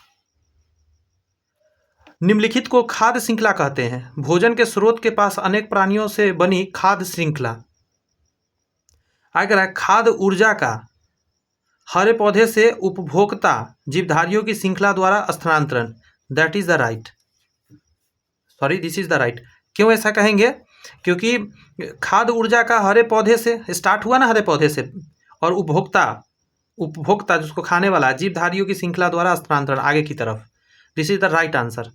निम्नलिखित को खाद्य श्रृंखला कहते हैं। भोजन के स्रोत के पास अनेक प्राणियों से बनी खाद्य श्रृंखला। आगे कह रहा है खाद्य ऊर्जा का हरे पौधे से उपभोक्ता जीवधारियों की श्रृंखला द्वारा स्थानांतरण। That is the right, sorry this is the right. क्यों ऐसा कहेंगे, क्योंकि खाद्य ऊर्जा का हरे पौधे से स्टार्ट हुआ ना, हरे पौधे से, और उपभोक्ता जिसको खाने वाला जीवधारियों की श्रृंखला द्वारा स्थानांतरण आगे की तरफ। This is the right answer.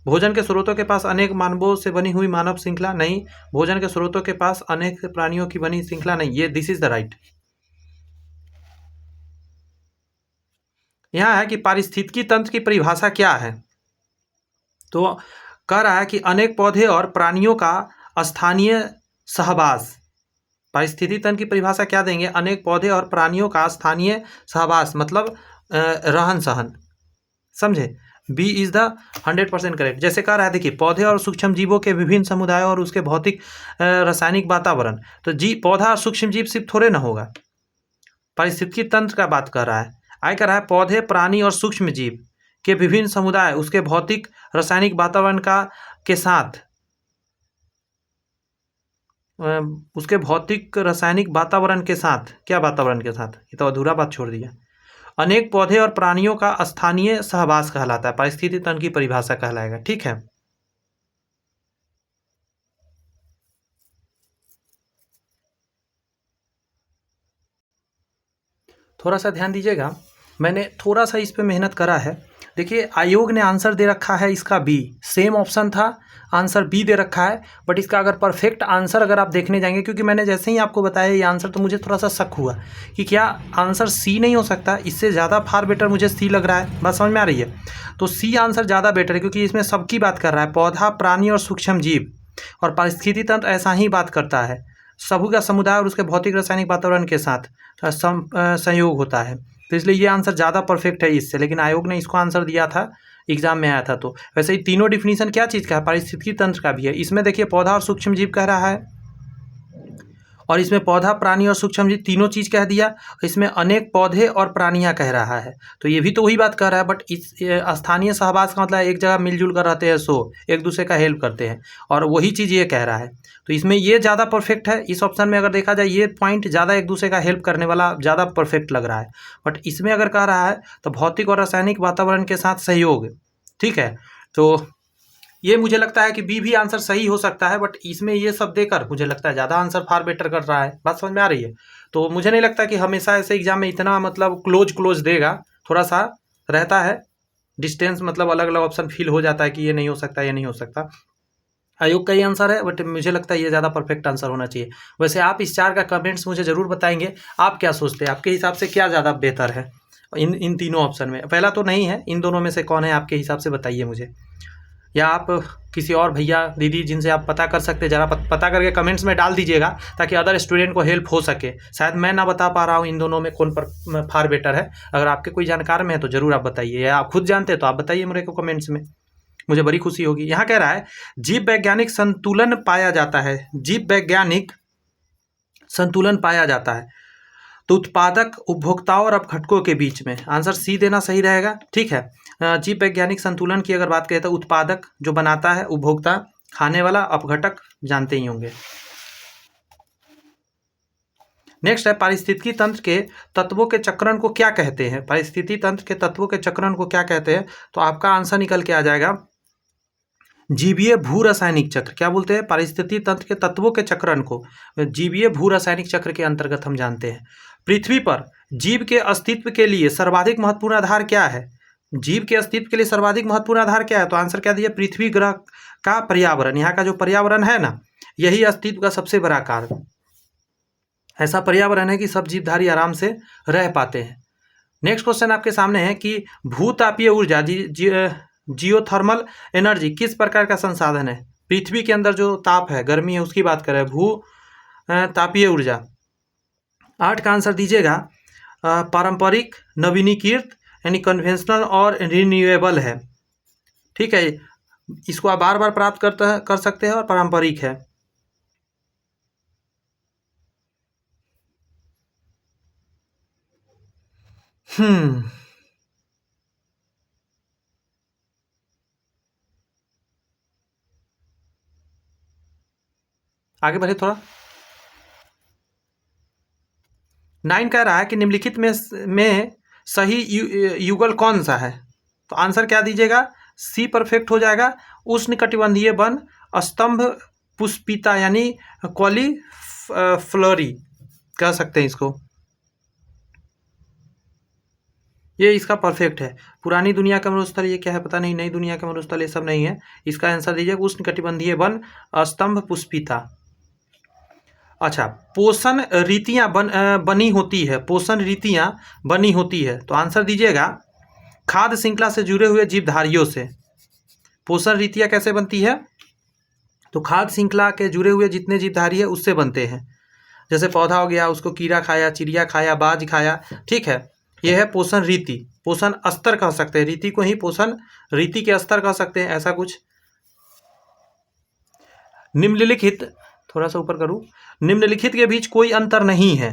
भोजन के स्रोतों के पास अनेक मानवों से बनी हुई मानव श्रृंखला नहीं, भोजन के स्रोतों के पास अनेक प्राणियों की बनी श्रृंखला नहीं, ये दिस इज द राइट। यहाँ है कि पारिस्थितिकी तंत्र की परिभाषा क्या है। तो कह रहा है कि अनेक पौधे और प्राणियों का स्थानीय सहवास। पारिस्थितिकी तंत्र की परिभाषा क्या देंगे, अनेक पौधे और प्राणियों का स्थानीय सहवास, मतलब रहन सहन। समझे, बी इज द 100% करेक्ट। जैसे कह रहा है देखिए, पौधे और सूक्ष्म जीवों के विभिन्न समुदायों और उसके भौतिक रासायनिक वातावरण। तो पौधा और सूक्ष्म जीव सिर्फ थोड़े ना होगा, पारिस्थितिकी तंत्र का बात कर रहा है। आगे कह रहा है पौधे, प्राणी और सूक्ष्म जीव के विभिन्न समुदाय उसके भौतिक रासायनिक वातावरण के साथ, उसके भौतिक रासायनिक वातावरण के साथ, क्या वातावरण के साथ, ये तो अधूरा बात छोड़ दिया। अनेक पौधे और प्राणियों का स्थानीय सहवास कहलाता है, पारिस्थितिकी तंत्र की परिभाषा कहलाएगा। ठीक है, थोड़ा सा ध्यान दीजिएगा, मैंने थोड़ा सा इस पे मेहनत करा है। देखिए आयोग ने आंसर दे रखा है इसका बी, सेम ऑप्शन था, आंसर बी दे रखा है, बट इसका अगर परफेक्ट आंसर अगर आप देखने जाएंगे, क्योंकि मैंने जैसे ही आपको बताया ये आंसर, तो मुझे थोड़ा सा शक हुआ कि क्या आंसर सी नहीं हो सकता। इससे ज़्यादा फार बेटर मुझे सी लग रहा है, बात समझ में आ रही है। तो सी आंसर ज़्यादा बेटर है, क्योंकि इसमें सबकी बात कर रहा है, पौधा, प्राणी और सूक्ष्म जीव, और पारिस्थितिकी तंत्र ऐसा ही बात करता है, सबू का समुदाय और उसके भौतिक रासायनिक वातावरण के साथ संयोग होता है। तो इसलिए ये आंसर ज़्यादा परफेक्ट है इससे, लेकिन आयोग ने इसको आंसर दिया था, एग्जाम में आया था। तो वैसे ही तीनों डिफिनीशन क्या चीज़ का है, पारिस्थितिकी तंत्र का भी है। इसमें देखिए पौधा और सूक्ष्म जीव कह रहा है, और इसमें पौधा, प्राणी और सूक्ष्म जीव तीनों चीज़ कह दिया। इसमें अनेक पौधे और प्राणियां कह रहा है, तो ये भी तो वही बात कह रहा है। बट इस स्थानीय सहवास का मतलब एक जगह मिलजुल कर रहते हैं, सो एक दूसरे का हेल्प करते हैं, और वही चीज़ ये कह रहा है। तो इसमें ये ज़्यादा परफेक्ट है, इस ऑप्शन में अगर देखा जाए ये पॉइंट ज़्यादा एक दूसरे का हेल्प करने वाला ज़्यादा परफेक्ट लग रहा है। बट इसमें अगर कह रहा है तो भौतिक और रासायनिक वातावरण के साथ सहयोग, ठीक है। तो ये मुझे लगता है कि बी भी आंसर सही हो सकता है, बट इसमें ये सब देकर मुझे लगता है ज़्यादा आंसर फार बेटर कर रहा है। बात समझ में आ रही है? तो मुझे नहीं लगता कि हमेशा ऐसे एग्जाम में इतना मतलब क्लोज देगा, थोड़ा सा रहता है डिस्टेंस, मतलब अलग अलग ऑप्शन फिल हो जाता है कि ये नहीं हो सकता, ये नहीं हो सकता। आयोग का ही आंसर है, बट मुझे लगता है ये ज़्यादा परफेक्ट आंसर होना चाहिए। वैसे आप इस 4 का कमेंट्स मुझे ज़रूर बताएंगे, आप क्या सोचते हैं, आपके हिसाब से क्या ज़्यादा बेहतर है इन तीनों ऑप्शन में? पहला तो नहीं है, इन दोनों में से कौन है आपके हिसाब से, बताइए मुझे। या आप किसी और भैया दीदी जिनसे आप पता कर सकते हैं, ज़रा पता करके कमेंट्स में डाल दीजिएगा, ताकि अदर स्टूडेंट को हेल्प हो सके। शायद मैं ना बता पा रहा हूँ इन दोनों में कौन पर फार बेटर है। अगर आपके कोई जानकार में है तो ज़रूर आप बताइए, या आप खुद जानते हैं तो आप बताइए मेरे को कमेंट्स में, मुझे बड़ी खुशी होगी। यहाँ कह रहा है जीव वैज्ञानिक संतुलन पाया जाता है, जीव वैज्ञानिक संतुलन पाया जाता है तो उत्पादक, उपभोक्ताओं और अपघटकों के बीच में। आंसर सी देना सही रहेगा। ठीक है, जीव वैज्ञानिक संतुलन की अगर बात करें तो उत्पादक जो बनाता है, उपभोक्ता खाने वाला, अपघटक जानते ही होंगे। नेक्स्ट है पारिस्थितिकी तंत्र के तत्वों के चक्रण को क्या कहते हैं? पारिस्थितिकी तंत्र के तत्वों के चक्रण को क्या कहते हैं? तो आपका आंसर निकल के आ जाएगा जीवीय भू रासायनिक चक्र। क्या बोलते हैं? पारिस्थितिकी तंत्र के तत्वों के चक्रण को जीवीय भू रासायनिक चक्र के अंतर्गत हम जानते हैं। पृथ्वी पर जीव के अस्तित्व के लिए सर्वाधिक महत्वपूर्ण आधार क्या है? जीव के अस्तित्व के लिए सर्वाधिक महत्वपूर्ण आधार क्या है? तो आंसर क्या दिया? पृथ्वी ग्रह का पर्यावरण। यहाँ का जो पर्यावरण है ना, यही अस्तित्व का सबसे बड़ा कारण। ऐसा पर्यावरण है कि सब जीवधारी आराम से रह पाते हैं। नेक्स्ट क्वेश्चन आपके सामने है कि भूतापीय ऊर्जा जियोथर्मल एनर्जी किस प्रकार का संसाधन है? पृथ्वी के अंदर जो ताप है, गर्मी है, उसकी बात करें, भू तापीय ऊर्जा। 8 का आंसर दीजिएगा पारंपरिक, नवीनीकृत यानी कन्वेंशनल और रिन्यूएबल है। ठीक है, इसको आप बार बार प्राप्त कर सकते हैं, और पारंपरिक है। आगे बढ़े थोड़ा। 9 कह रहा है कि निम्नलिखित में सही युगल कौन सा है? तो आंसर क्या दीजिएगा? सी परफेक्ट हो जाएगा। उष्णकटिबंधीय वन, स्तंभ पुष्पिता यानी कॉलीफ्लोरी कह सकते हैं इसको, ये इसका परफेक्ट है। पुरानी दुनिया का मरुस्थल ये क्या है पता नहीं, नई दुनिया का मरुस्थल ये सब नहीं है। इसका आंसर दीजिएगा उष्णकटिबंधीय वन, स्तंभ पुष्पिता। अच्छा, पोषण रीतियाँ बनी होती है, पोषण रीतियाँ बनी होती है, तो आंसर दीजिएगा खाद्य श्रृंखला से जुड़े हुए जीवधारियों से। पोषण रीतियाँ कैसे बनती है? तो खाद्य श्रृंखला के जुड़े हुए जितने जीवधारी है उससे बनते हैं। जैसे पौधा हो गया, उसको कीड़ा खाया, चिड़िया खाया, बाज खाया। ठीक है, यह है पोषण रीति। पोषण स्तर कह सकते हैं, रीति को ही पोषण रीति के स्तर कह सकते हैं, ऐसा कुछ। निम्नलिखित, थोड़ा सा ऊपर करूँ, निम्नलिखित के बीच कोई अंतर नहीं है।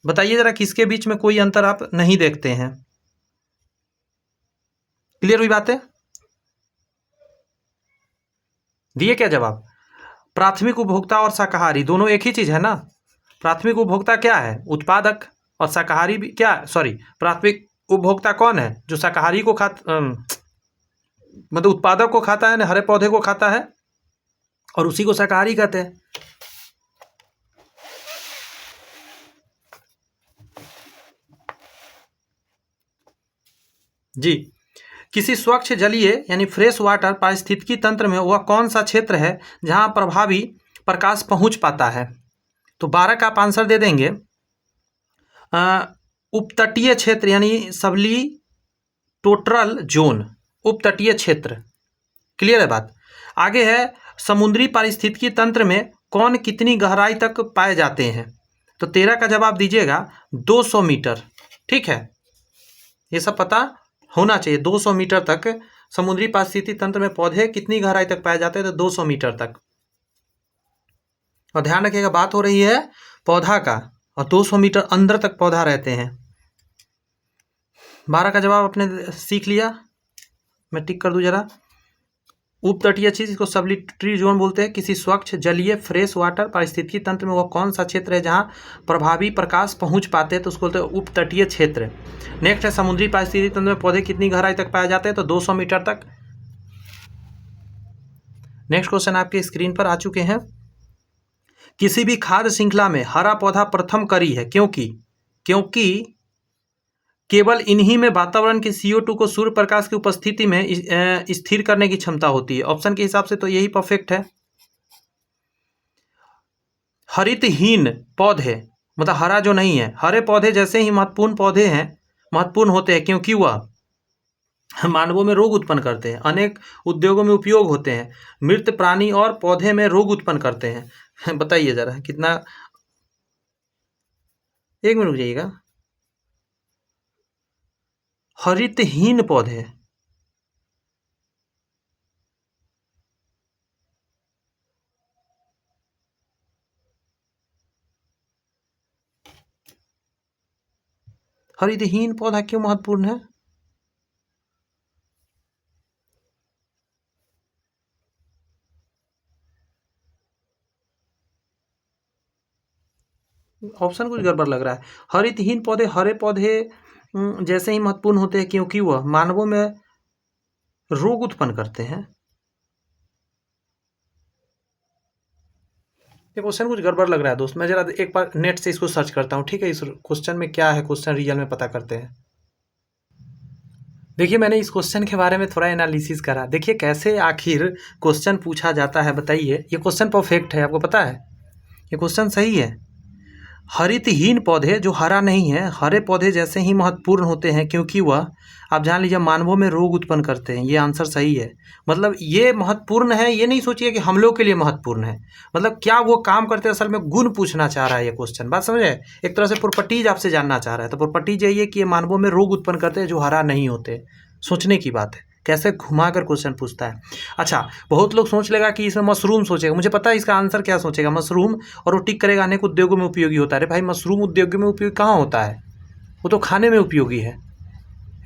बताइए जरा किसके बीच में कोई अंतर आप नहीं देखते हैं? क्लियर हुई बात है? दिए क्या जवाब? प्राथमिक उपभोक्ता और शाकाहारी दोनों एक ही चीज है ना। प्राथमिक उपभोक्ता क्या है? उत्पादक। और शाकाहारी भी क्या, सॉरी, प्राथमिक उपभोक्ता कौन है? जो शाकाहारी को मतलब उत्पादक को खाता है ना, हरे पौधे को खाता है, और उसी को शाकाहारी कहते हैं। जी, किसी स्वच्छ जलीय यानी फ्रेश वाटर पारिस्थितिकी तंत्र में वह कौन सा क्षेत्र है जहां प्रभावी प्रकाश पहुंच पाता है? तो 12 का आप आंसर दे देंगे उपतटीय क्षेत्र यानी सबली टोटरल जोन, उपतटीय क्षेत्र। क्लियर है बात? आगे है समुद्री पारिस्थितिकी तंत्र में कौन कितनी गहराई तक पाए जाते हैं? तो 13 का जवाब दीजिएगा 200 मीटर। ठीक है, ये सब पता होना चाहिए। 200 मीटर तक समुद्री पारिस्थितिकी तंत्र में पौधे कितनी गहराई तक पाए जाते हैं? तो 200 मीटर तक। और ध्यान रखिएगा, बात हो रही है पौधा का, और 200 मीटर अंदर तक पौधा रहते हैं। 12 का जवाब आपने सीख लिया, मैं टिक कर दूं जरा। उपतटीय चीज, इसको सबलिटरी जोन बोलते हैं। किसी स्वच्छ जलीय फ्रेश वाटर पारिस्थितिकी तंत्र में वह कौन सा क्षेत्र है जहां प्रभावी प्रकाश पहुंच पाते हैं? तो उसको बोलते हैं उपतटीय क्षेत्र। नेक्स्ट है समुद्री पारिस्थितिकी तंत्र में पौधे कितनी गहराई तक पाए जाते हैं? तो 200 मीटर तक। नेक्स्ट क्वेश्चन आपके स्क्रीन पर आ चुके हैं। किसी भी खाद्य श्रृंखला में हरा पौधा प्रथम कड़ी है, क्योंकि केवल इन्हीं में वातावरण के CO2 को सूर्य प्रकाश की उपस्थिति में स्थिर करने की क्षमता होती है। ऑप्शन के हिसाब से तो यही परफेक्ट है। हरितहीन पौधे मतलब हरा जो नहीं है, हरे पौधे जैसे ही महत्वपूर्ण होते हैं क्योंकि वह मानवों में रोग उत्पन्न करते हैं, अनेक उद्योगों में उपयोग होते हैं, मृत प्राणी और पौधे में रोग उत्पन्न करते हैं। बताइए जरा कितना, एक मिनट रुक जाइएगा। हरितहीन पौधे, हरितहीन पौधा क्यों महत्वपूर्ण है? ऑप्शन कुछ गड़बड़ लग रहा है। हरितहीन पौधे हरे पौधे जैसे ही महत्वपूर्ण होते हैं क्योंकि वह मानवों में रोग उत्पन्न करते हैं। ये क्वेश्चन कुछ गड़बड़ लग रहा है दोस्त, मैं जरा एक बार नेट से इसको सर्च करता हूँ, ठीक है? इस क्वेश्चन में क्या है, क्वेश्चन रियल में पता करते हैं। देखिए मैंने इस क्वेश्चन के बारे में थोड़ा एनालिसिस करा। देखिए कैसे आखिर क्वेश्चन पूछा जाता है, बताइए। ये क्वेश्चन परफेक्ट है, आपको पता है ये क्वेश्चन सही है। हरितहीन पौधे जो हरा नहीं है, हरे पौधे जैसे ही महत्वपूर्ण होते हैं क्योंकि वह, आप जान लीजिए, मानवों में रोग उत्पन्न करते हैं। ये आंसर सही है। मतलब ये महत्वपूर्ण है, ये नहीं सोचिए कि हम लोग के लिए महत्वपूर्ण है, मतलब क्या वो काम करते हैं, असल में गुण पूछना चाह रहा है ये क्वेश्चन। बात समझे? एक तरह से प्रॉपर्टीज आपसे जानना चाह रहा है। तो प्रॉपर्टीज यही है कि ये मानवों में रोग उत्पन्न करते हैं जो हरा नहीं होते। सोचने की बात है, कैसे घुमा कर क्वेश्चन पूछता है। अच्छा, बहुत लोग सोच लेगा कि इसमें मशरूम सोचेगा, मुझे पता है इसका आंसर क्या सोचेगा, मशरूम, और वो टिक करेगा अनेक उद्योगों में उपयोगी होता है। अरे भाई, मशरूम उद्योगों में उपयोगी कहाँ होता है? वो तो खाने में उपयोगी है।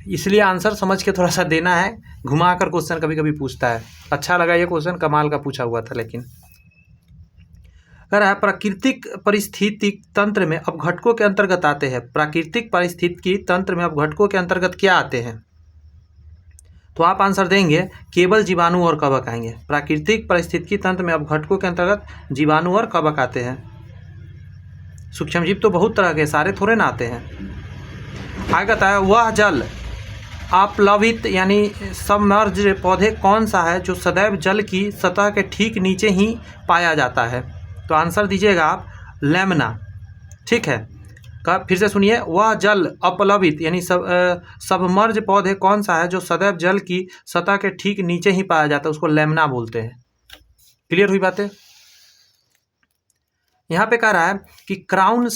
इसलिए आंसर समझ के थोड़ा सा देना है, घुमा कर क्वेश्चन कभी कभी पूछता है। अच्छा लगा ये क्वेश्चन, कमाल का पूछा हुआ था। लेकिन कह रहा है प्राकृतिक पारिस्थितिक तंत्र में अब घटकों के अंतर्गत आते हैं। प्राकृतिक पारिस्थितिकी तंत्र में अब घटकों के अंतर्गत क्या आते हैं? तो आप आंसर देंगे केवल जीवाणु और कवक आएंगे। प्राकृतिक पारिस्थितिकी तंत्र में अब घटकों के अंतर्गत जीवाणु और कवक आते हैं। सूक्ष्मजीव तो बहुत तरह के, सारे थोड़े ना आते हैं। आगे कहता है वह जल अप्लवित यानी सबमर्ज पौधे कौन सा है जो सदैव जल की सतह के ठीक नीचे ही पाया जाता है? तो आंसर दीजिएगा आप लेमना, ठीक है? फिर से सुनिए, वह जल अपलवित यानी सबमर्ज पौधे कौन सा है जो सदैव जल की सतह के ठीक नीचे ही पाया जाता है? उसको लेमना बोलते हैं। क्लियर हुई बातें? यहाँ पे कह रहा है कि क्राउन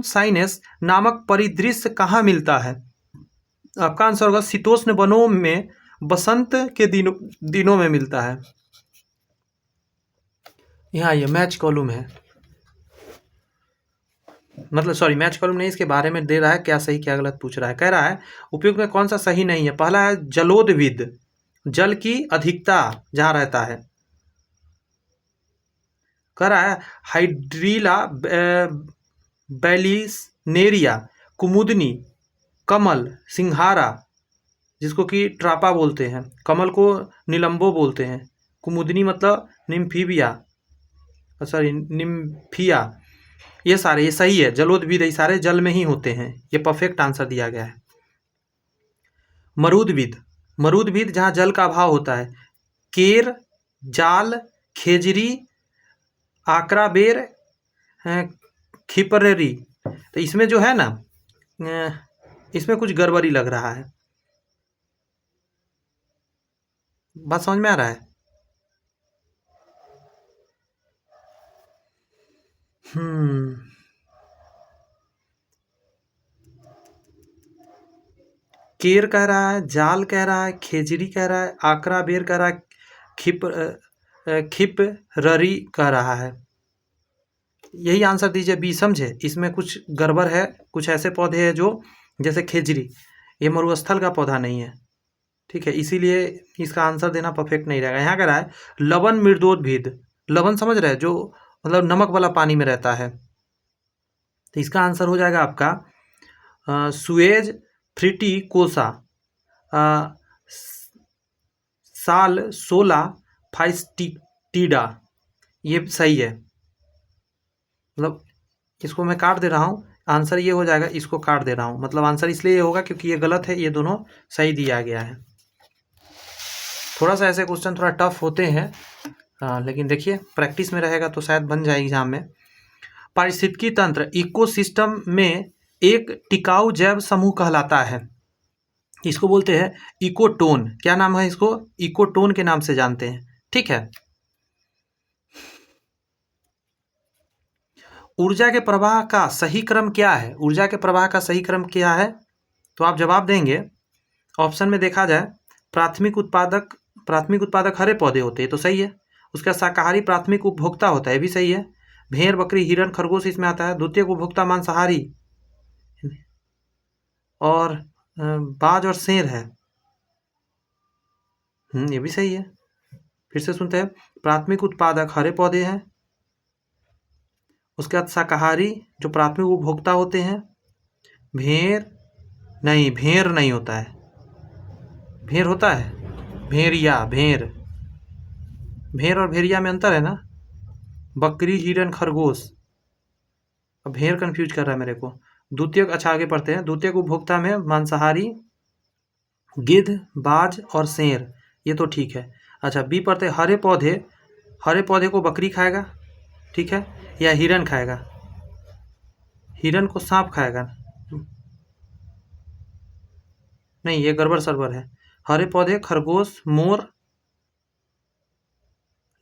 साइनेस नामक परिदृश्य कहाँ मिलता है? आपका आंसर होगा शीतोष्ण वनों में बसंत के दिनों में मिलता है। यहाँ ये मैच कॉलम है, मतलब सॉरी मैच कॉलम नहीं, इसके बारे में दे रहा है क्या सही क्या गलत पूछ रहा है। कह रहा है उपयुक्त में कौन सा सही नहीं है? पहला है जलोदविद, जल की अधिकता जहाँ रहता है। कह रहा है हाइड्रीला बैलिसनेरिया, कुमुदनी, कमल, सिंघारा जिसको कि ट्रापा बोलते हैं, कमल को निलंबो बोलते हैं, कुमुदनी मतलब निम्फिबिया, सॉरी निम्फिया, ये सारे ये सही है। जलोदविद ये सारे जल में ही होते हैं, ये परफेक्ट आंसर दिया गया है। मरुदविद जहाँ जल का अभाव होता है। केर, जाल, खेजरी, आकराबेर, खिपरेरी। तो इसमें जो है ना, इसमें कुछ गड़बड़ी लग रहा है। बात समझ में आ रहा है? केर कह रहा है, जाल कह रहा है, खेजरी कह रहा है, आकरा बेर कह रहा है, खिप ररी कह रहा है। यही आंसर दीजिए बी, समझे? इसमें कुछ गड़बड़ है। कुछ ऐसे पौधे हैं जो, जैसे खेजरी, ये मरुस्थल का पौधा नहीं है, ठीक है? इसीलिए इसका आंसर देना परफेक्ट नहीं रहेगा। यहाँ कह रहा है लवन मृदोद्भिद, लवन समझ रहे हैं, जो मतलब नमक वाला पानी में रहता है। तो इसका आंसर हो जाएगा आपका सुएज फ्रिटी कोसा, साल 16 फाइस्टिटिडा, ये सही है। मतलब इसको मैं काट दे रहा हूँ, आंसर ये हो जाएगा, इसको काट दे रहा हूँ, मतलब आंसर इसलिए ये होगा क्योंकि ये गलत है, ये दोनों सही दिया गया है। थोड़ा सा ऐसे क्वेश्चन थोड़ा टफ होते हैं, लेकिन देखिए प्रैक्टिस में रहेगा तो शायद बन जाए एग्जाम में। पारिस्थितिकी तंत्र इकोसिस्टम में एक टिकाऊ जैव समूह कहलाता है, इसको बोलते हैं इकोटोन। क्या नाम है इसको? इकोटोन के नाम से जानते हैं, ठीक है। ऊर्जा के प्रवाह का सही क्रम क्या है? ऊर्जा के प्रवाह का सही क्रम क्या है? तो आप जवाब देंगे, ऑप्शन में देखा जाए, प्राथमिक उत्पादक हरे पौधे होते हैं तो सही है। उसका शाकाहारी प्राथमिक उपभोक्ता होता है, भी सही है। भेड़, बकरी, हिरण, खरगोश इसमें आता है। द्वितीयक उपभोक्ता मांसाहारी और बाज और शेर है, ये भी सही है। फिर से सुनते हैं, प्राथमिक उत्पादक हरे पौधे हैं, उसके बाद शाकाहारी जो प्राथमिक उपभोक्ता होते हैं। भेड़ नहीं होता है, भेड़ होता है, भेड़िया, भेड़ और भेड़िया में अंतर है ना। बकरी, हिरण, खरगोश, अब भेड़ कंफ्यूज कर रहा है मेरे को। द्वितीयक, अच्छा आगे पढ़ते हैं। द्वितीयक उपभोक्ता में मांसाहारी गिद्ध, बाज और शेर, ये तो ठीक है। अच्छा बी पढ़ते हैं, हरे पौधे को बकरी खाएगा, ठीक है, या हिरण खाएगा? हिरण को सांप खाएगा? नहीं, ये गड़बड़ सरबर है। हरे पौधे खरगोश, मोर,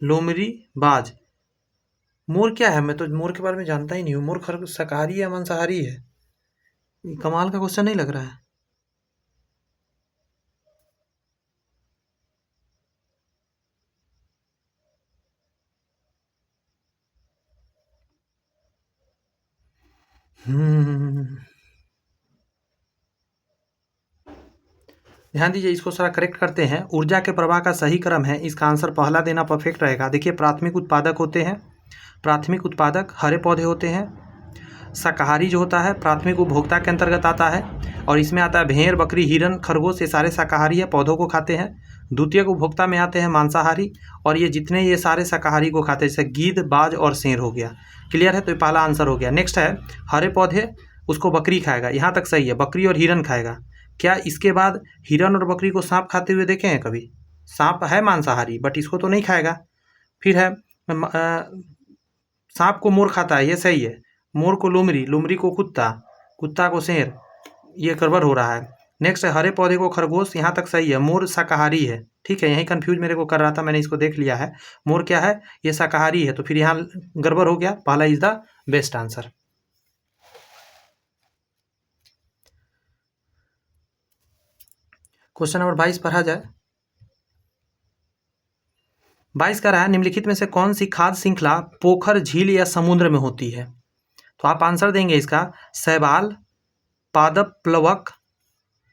लोमड़ी, बाज। मोर क्या है? मैं तो मोर के बारे में जानता ही नहीं हूँ। मोर शाकाहारी या मांसाहारी है? कमाल का क्वेश्चन नहीं लग रहा है? ध्यान दीजिए, इसको सारा करेक्ट करते हैं। ऊर्जा के प्रवाह का सही क्रम है, इसका आंसर पहला देना परफेक्ट रहेगा। देखिए, प्राथमिक उत्पादक होते हैं, प्राथमिक उत्पादक हरे पौधे होते हैं। शाकाहारी जो होता है प्राथमिक उपभोक्ता के अंतर्गत आता है, और इसमें आता है भेड़, बकरी, हिरण, खरगोश, ये सारे शाकाहारी है, पौधों को खाते हैं। द्वितीयक उपभोक्ता में आते हैं मांसाहारी, और ये जितने ये सारे शाकाहारी को खाते हैं, जैसे गिद्ध, बाज और शेर हो गया। क्लियर है? तो ये पहला आंसर हो गया। नेक्स्ट है, हरे पौधे उसको बकरी खाएगा, यहाँ तक सही है, बकरी और हिरण खाएगा। क्या इसके बाद हिरण और बकरी को सांप खाते हुए देखे हैं कभी? सांप है मांसाहारी, बट इसको तो नहीं खाएगा। फिर है सांप को मोर खाता है, ये सही है। मोर को लोमड़ी, लोमड़ी को कुत्ता, कुत्ता को शेर, ये गड़बड़ हो रहा है। नेक्स्ट है, हरे पौधे को खरगोश, यहाँ तक सही है। मोर शाकाहारी है, ठीक है, यही कंफ्यूज मेरे को कर रहा था, मैंने इसको देख लिया है। मोर क्या है? ये शाकाहारी है, तो फिर यहाँ गड़बड़ हो गया। पहला is the best answer. Question number 22 पढ़ा जाए। 22 का रहा है, निम्नलिखित में से कौन सी खाद्य श्रृंखला पोखर, झील या समुद्र में होती है? तो आप आंसर देंगे इसका, शैवाल, पादप प्लवक,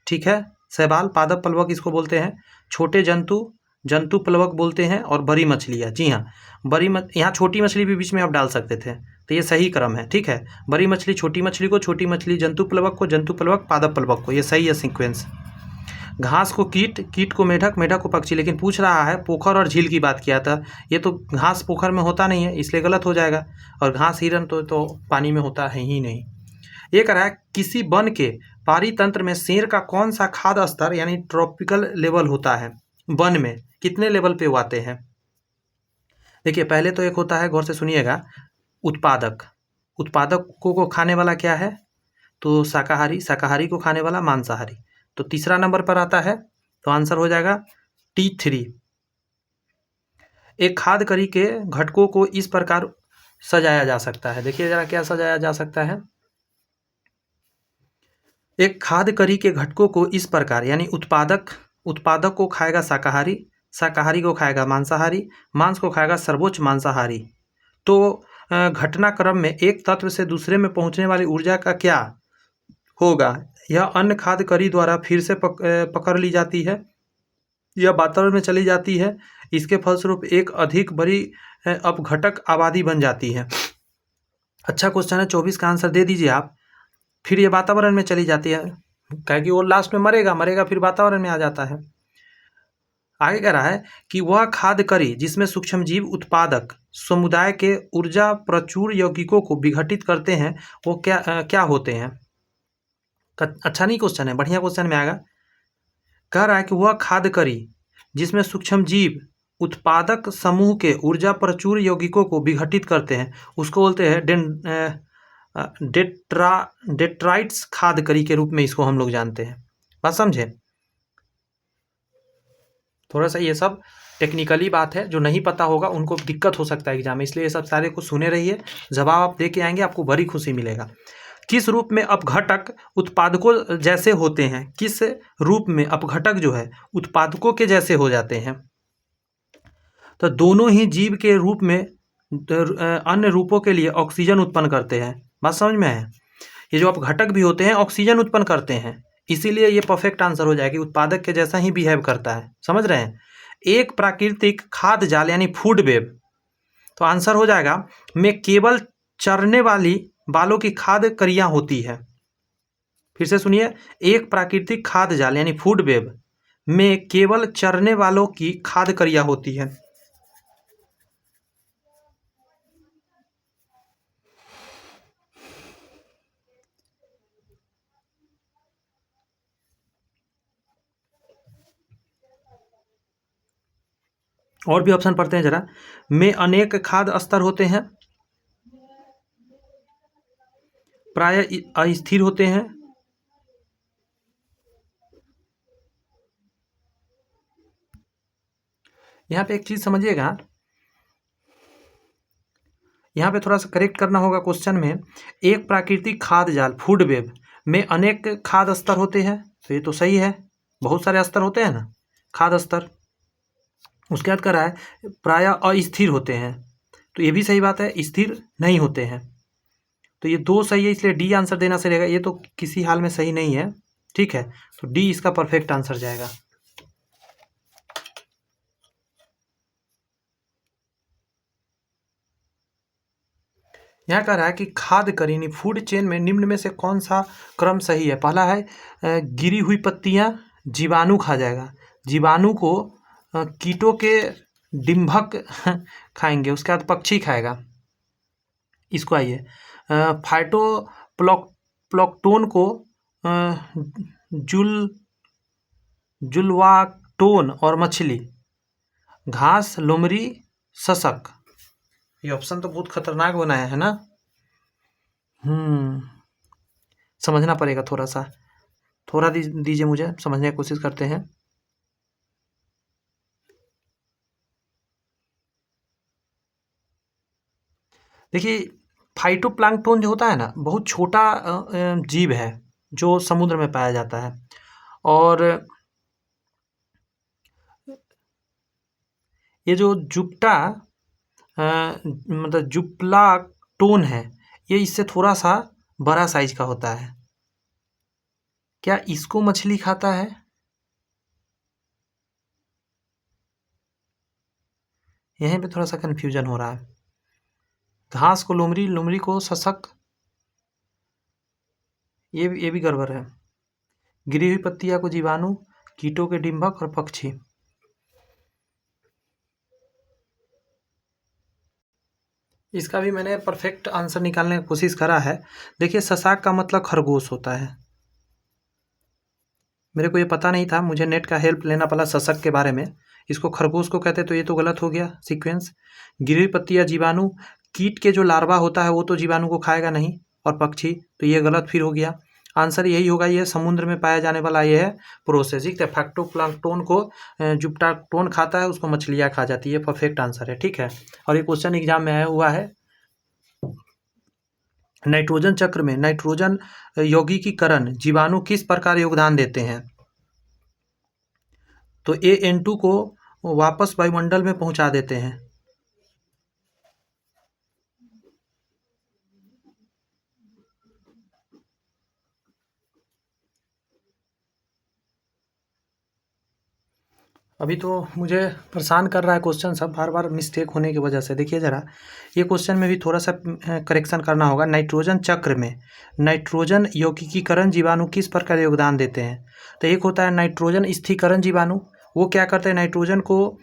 ठीक है, शैवाल, पादप प्लवक इसको बोलते हैं। छोटे जंतु प्लवक बोलते हैं, और बड़ी मछलियाँ, जी हाँ, यहाँ छोटी मछली भी बीच में आप डाल सकते थे, तो ये सही क्रम है, ठीक है। बड़ी मछली छोटी मछली को, छोटी मछली जंतु प्लवक को, जंतु प्लवक पादप प्लवक को, ये सही है सीक्वेंस। घास को कीट को मेढक, मेढक को पक्षी, लेकिन पूछ रहा है पोखर और झील की बात किया था, ये तो घास पोखर में होता नहीं है, इसलिए गलत हो जाएगा। और घास, हिरन तो पानी में होता है ही नहीं। ये कह रहा है, किसी वन के पारितंत्र में शेर का कौन सा खाद्य स्तर यानी ट्रॉपिकल लेवल होता है? वन में कितने लेवल पे आते हैं? देखिए, पहले तो एक होता है, गौर से सुनिएगा, उत्पादक को खाने वाला क्या है? तो शाकाहारी को खाने वाला मांसाहारी, तो तीसरा नंबर पर आता है, तो आंसर हो जाएगा T3। एक खाद्य करी के घटकों को इस प्रकार सजाया जा सकता है, देखिए जरा क्या सजाया जा सकता है। एक खाद्य करी के घटकों को इस प्रकार, यानी उत्पादक को खाएगा शाकाहारी को खाएगा मांसाहारी, मांस को खाएगा सर्वोच्च मांसाहारी। तो घटनाक्रम में एक तत्व से दूसरे में पहुंचने वाली ऊर्जा का क्या होगा? यह अन्य खाद्य करी द्वारा फिर से पकड़ ली जाती है, यह वातावरण में चली जाती है, इसके फलस्वरूप एक अधिक बड़ी अपघटक आबादी बन जाती है। अच्छा क्वेश्चन है, 24 का आंसर दे दीजिए आप। फिर ये वातावरण में चली जाती है, क्या कि वो लास्ट में मरेगा फिर वातावरण में आ जाता है। आगे कह रहा है कि वह खाद्य करी जिसमें सूक्ष्मजीव उत्पादक समुदाय के ऊर्जा प्रचुर यौगिकों को विघटित करते हैं, वो क्या होते हैं। अच्छा नहीं क्वेश्चन है, बढ़िया क्वेश्चन में आएगा। कह रहा है कि वह खाद्य करी जिसमें सूक्ष्मजीव उत्पादक समूह के ऊर्जा प्रचुर यौगिकों को विघटित करते हैं, उसको बोलते हैं डेट्राइट्स खाद्य करी के रूप में इसको हम लोग जानते हैं। बात समझे। थोड़ा सा ये सब टेक्निकली बात है, जो नहीं पता होगा उनको दिक्कत हो सकता है एग्जाम में, इसलिए ये सब सारे कुछ सुने रहिए, जवाब आप दे के आएंगे, आपको बड़ी खुशी मिलेगा। किस रूप में अपघटक उत्पादकों जैसे होते हैं, किस रूप में अपघटक जो है उत्पादकों के जैसे हो जाते हैं। तो दोनों ही जीव के रूप में अन्य रूपों के लिए ऑक्सीजन उत्पन्न करते हैं। बात समझ में है। ये जो अपघटक भी होते हैं ऑक्सीजन उत्पन्न करते हैं, इसीलिए ये परफेक्ट आंसर हो जाएगा, उत्पादक के जैसा ही बिहेव करता है। समझ रहे हैं। एक प्राकृतिक खाद्य जाल यानी फूड वेब, तो आंसर हो जाएगा में केवल चरने वाली बालों की खाद्य करियाँ होती है। फिर से सुनिए, एक प्राकृतिक खाद्य जाल यानी फूड वेब में केवल चरने वालों की खाद्य करियाँ होती है। और भी ऑप्शन पढ़ते हैं जरा। में अनेक खाद्य स्तर होते हैं, प्राय अस्थिर होते हैं, यहाँ पे एक चीज समझिएगा, यहाँ पे थोड़ा सा करेक्ट करना होगा क्वेश्चन में। एक प्राकृतिक खाद्य जाल फूड वेब में अनेक खाद्य स्तर होते हैं, तो ये तो सही है, बहुत सारे स्तर होते हैं ना खाद्य स्तर। उसके बाद कर रहा है प्राय अस्थिर होते हैं, तो ये भी सही बात है, स्थिर नहीं होते हैं, तो ये दो सही है, इसलिए डी आंसर देना सही रहेगा। ये तो किसी हाल में सही नहीं है, ठीक है, तो डी इसका परफेक्ट आंसर जाएगा। यहाँ कह रहा है कि खाद्य करीनी फूड चेन में निम्न में से कौन सा क्रम सही है। पहला है गिरी हुई पत्तियाँ जीवाणु खा जाएगा, जीवाणु को कीटों के डिंभक खाएंगे, उसके बाद पक्षी खाएगा। इसको आइए फाइटो प्लॉक्टोन को जुलवाक्टोन और मछली, घास, लोमड़ी, सशक। ये ऑप्शन तो बहुत खतरनाक बनाया है ना। समझना पड़ेगा थोड़ा सा, थोड़ा दीजिए मुझे, समझने की कोशिश करते हैं। देखिए फाइटोप्लैंक्टन जो होता है ना, बहुत छोटा जीव है जो समुद्र में पाया जाता है, और ये जो जुप्टा मतलब जुप्लाक्टोन है, ये इससे थोड़ा सा बड़ा साइज का होता है। क्या इसको मछली खाता है? यहीं पे थोड़ा सा कन्फ्यूजन हो रहा है। घास को लोमड़ी, लोमड़ी को सशक, ये भी गड़बड़ है। गिरी हुई पत्तियां को जीवाणु, कीटों के डिंभक और पक्षी। इसका भी मैंने परफेक्ट आंसर निकालने की कोशिश करा है। देखिए सशाक का मतलब खरगोश होता है, मेरे को ये पता नहीं था, मुझे नेट का हेल्प लेना पड़ा सशक के बारे में। इसको खरगोश को कहते, तो ये तो गलत हो गया सीक्वेंस। गिरी हुई पत्तियां जीवाणु, कीट के जो लार्वा होता है वो तो जीवाणु को खाएगा नहीं, और पक्षी, तो ये गलत फिर हो गया। आंसर यही होगा, ये समुद्र में पाया जाने वाला ये है प्रोसेसिंग। तो फाइटोप्लैंक्टन को जुप्लाक्टोन खाता है, उसको मछलियाँ खा जाती है, परफेक्ट आंसर है, ठीक है। और ये क्वेश्चन एग्जाम में आया हुआ है। नाइट्रोजन चक्र में नाइट्रोजन यौगिकीकरण जीवाणु किस प्रकार योगदान देते हैं। तो AN2 को वापस वायुमंडल में पहुंचा देते हैं। अभी तो मुझे परेशान कर रहा है क्वेश्चन सब, बार बार मिस्टेक होने की वजह से। देखिए ज़रा, ये क्वेश्चन में भी थोड़ा सा करेक्शन करना होगा। नाइट्रोजन चक्र में नाइट्रोजन यौगिकीकरण जीवाणु किस प्रकार योगदान देते हैं। तो एक होता है नाइट्रोजन स्थिरीकरण जीवाणु, वो क्या करते हैं, नाइट्रोजन को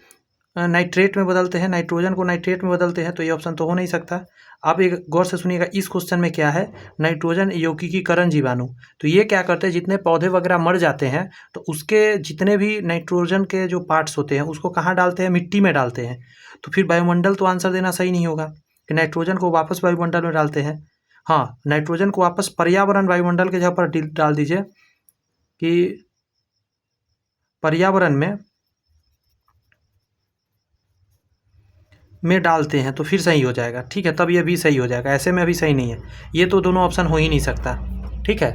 नाइट्रेट में बदलते हैं, नाइट्रोजन को नाइट्रेट में बदलते हैं, तो ये ऑप्शन तो हो नहीं सकता। आप एक गौर से सुनिएगा, इस क्वेश्चन में क्या है, नाइट्रोजन यौगिकीकरण जीवाणु। तो ये क्या करते हैं, जितने पौधे वगैरह मर जाते हैं तो उसके जितने भी नाइट्रोजन के जो पार्ट्स होते हैं उसको कहाँ डालते हैं, मिट्टी में डालते हैं। तो फिर वायुमंडल तो आंसर देना सही नहीं होगा कि नाइट्रोजन को वापस वायुमंडल में डालते हैं। हाँ, नाइट्रोजन को वापस पर्यावरण वायुमंडल के जगह पर डाल दीजिए कि पर्यावरण में डालते हैं, तो फिर सही हो जाएगा। ठीक है, तब ये भी सही हो जाएगा, ऐसे में अभी सही नहीं है, ये तो दोनों ऑप्शन हो ही नहीं सकता। ठीक है,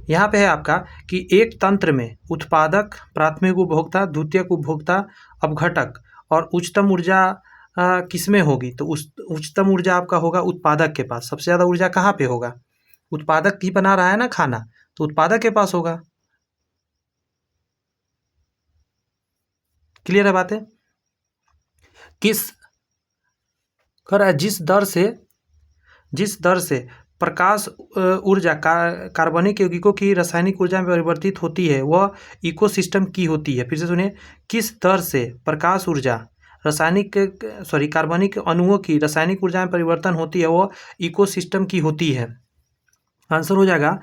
यहाँ पे है आपका कि एक तंत्र में उत्पादक, प्राथमिक उपभोक्ता, द्वितीयक उपभोक्ता, अपघटक और उच्चतम ऊर्जा किसमें होगी। तो उस उच्चतम ऊर्जा आपका होगा उत्पादक के पास। सबसे ज़्यादा ऊर्जा कहाँ पे होगा, उत्पादक ही बना रहा है ना खाना, तो उत्पादक के पास होगा। क्लियर है बातें। किस कर जिस दर से प्रकाश ऊर्जा कार्बनिक यौगिकों की रासायनिक ऊर्जा में परिवर्तित होती है वह इकोसिस्टम की होती है। फिर से सुनिए, किस दर से प्रकाश ऊर्जा कार्बनिक अणुओं की रासायनिक ऊर्जा में परिवर्तन होती है वह इकोसिस्टम की होती है। आंसर हो जाएगा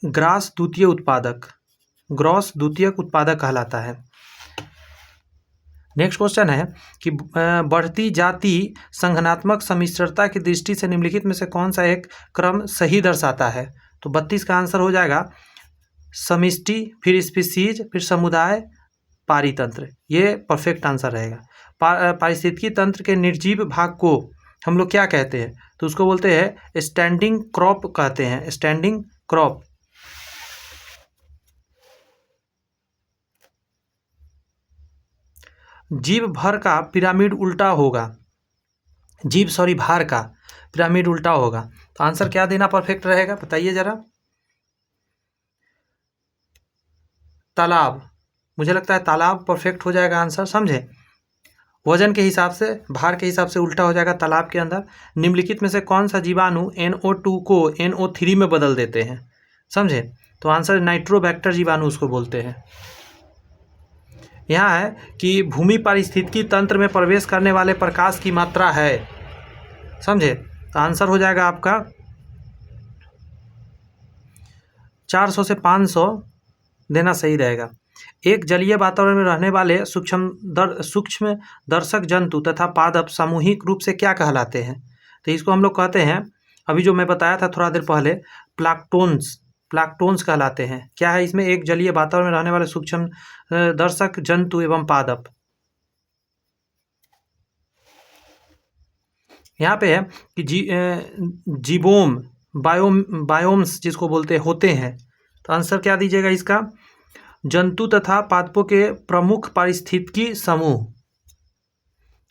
ग्रॉस द्वितीय उत्पादक, ग्रॉस द्वितीयक उत्पादक कहलाता है। नेक्स्ट क्वेश्चन है कि बढ़ती जाति संघनात्मक सम्मिश्रता की दृष्टि से निम्नलिखित में से कौन सा एक क्रम सही दर्शाता है। तो 32 का आंसर हो जाएगा समष्टि, फिर स्पीसीज, फिर समुदाय, पारितंत्र। ये परफेक्ट आंसर रहेगा। पारिस्थितिकी तंत्र के निर्जीव भाग को हम लोग क्या कहते हैं, तो उसको बोलते हैं स्टैंडिंग क्रॉप कहते हैं, स्टैंडिंग क्रॉप। जीव भर का पिरामिड उल्टा होगा, भार का पिरामिड उल्टा होगा, तो आंसर क्या देना परफेक्ट रहेगा, बताइए जरा। तालाब, मुझे लगता है तालाब परफेक्ट हो जाएगा आंसर, समझे। वजन के हिसाब से, भार के हिसाब से उल्टा हो जाएगा तालाब के अंदर। निम्नलिखित में से कौन सा जीवाणु NO2 को NO3 में बदल देते हैं, समझे। तो आंसर नाइट्रोबैक्टर जीवाणु उसको बोलते हैं। यहाँ है कि भूमि पारिस्थितिकी तंत्र में प्रवेश करने वाले प्रकाश की मात्रा है, समझे। तो आंसर हो जाएगा आपका 400 से 500 देना सही रहेगा। एक जलीय वातावरण में रहने वाले सूक्ष्म दर्शक जंतु तथा पादप सामूहिक रूप से क्या कहलाते हैं। तो इसको हम लोग कहते हैं, अभी जो मैं बताया था थोड़ा देर पहले, प्लाक्टोन्स कहलाते हैं। क्या है इसमें, एक जलीय वातावरण में रहने वाले सूक्ष्म दर्शक जंतु एवं पादप। यहाँ पे है कि जीबोम बायोम्स जिसको बोलते होते हैं। तो आंसर क्या दीजिएगा इसका, जंतु तथा पादपों के प्रमुख पारिस्थितिकी समूह।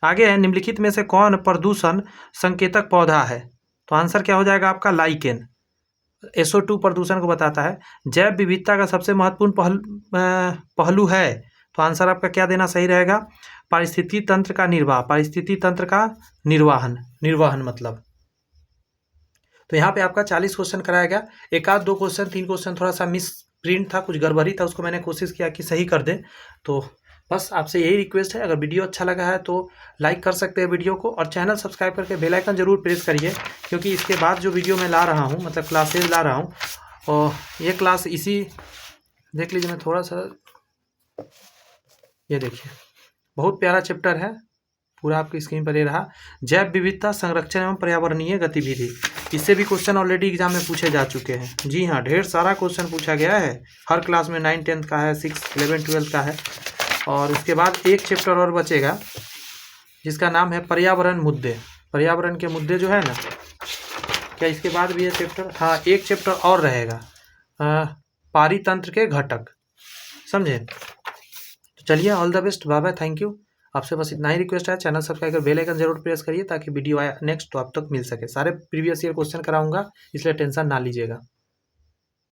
आगे है, निम्नलिखित में से कौन प्रदूषण संकेतक पौधा है। तो आंसर क्या हो जाएगा आपका, लाइकेन। SO2 प्रदूषण को बताता है। जैव विविधता का सबसे महत्वपूर्ण पहलू है, तो आंसर आपका क्या देना सही रहेगा, पारिस्थितिकी तंत्र का निर्वाह, पारिस्थितिकी तंत्र का निर्वहन मतलब। तो यहाँ पे आपका 40 क्वेश्चन कराया गया। एक आध 2 क्वेश्चन 3 क्वेश्चन थोड़ा सा मिस प्रिंट था, कुछ गड़बड़ी था, उसको मैंने कोशिश किया कि सही कर दे। तो बस आपसे यही रिक्वेस्ट है, अगर वीडियो अच्छा लगा है तो लाइक कर सकते हैं वीडियो को, और चैनल सब्सक्राइब करके बेल आइकन जरूर प्रेस करिए, क्योंकि इसके बाद जो वीडियो मैं ला रहा हूँ, मतलब क्लासेज ला रहा हूँ, और ये क्लास इसी, देख लीजिए, मैं थोड़ा सा, ये देखिए, बहुत प्यारा चैप्टर है, पूरा आपकी स्क्रीन पर ये रहा, जैव विविधता संरक्षण एवं पर्यावरणीय गतिविधि। इससे भी क्वेश्चन ऑलरेडी एग्जाम में पूछे जा चुके हैं। जी हाँ, ढेर सारा क्वेश्चन पूछा गया है, हर क्लास में 9, 10 का है, 6, 11, 12 का है। और उसके बाद एक चैप्टर और बचेगा जिसका नाम है पर्यावरण मुद्दे। पर्यावरण के मुद्दे जो है ना, क्या इसके बाद भी है चैप्टर, हाँ एक चैप्टर और रहेगा, पारितंत्र के घटक, समझे। तो चलिए, all the best, bye bye, thank you. आपसे बस इतना ही रिक्वेस्ट है, चैनल सब्सक्राइब कर बेल आइकन जरूर प्रेस करिए ताकि वीडियो आया नेक्स्ट तो आप तक मिल सके। सारे प्रीवियस ईयर क्वेश्चन कराऊंगा, इसलिए टेंशन ना लीजिएगा।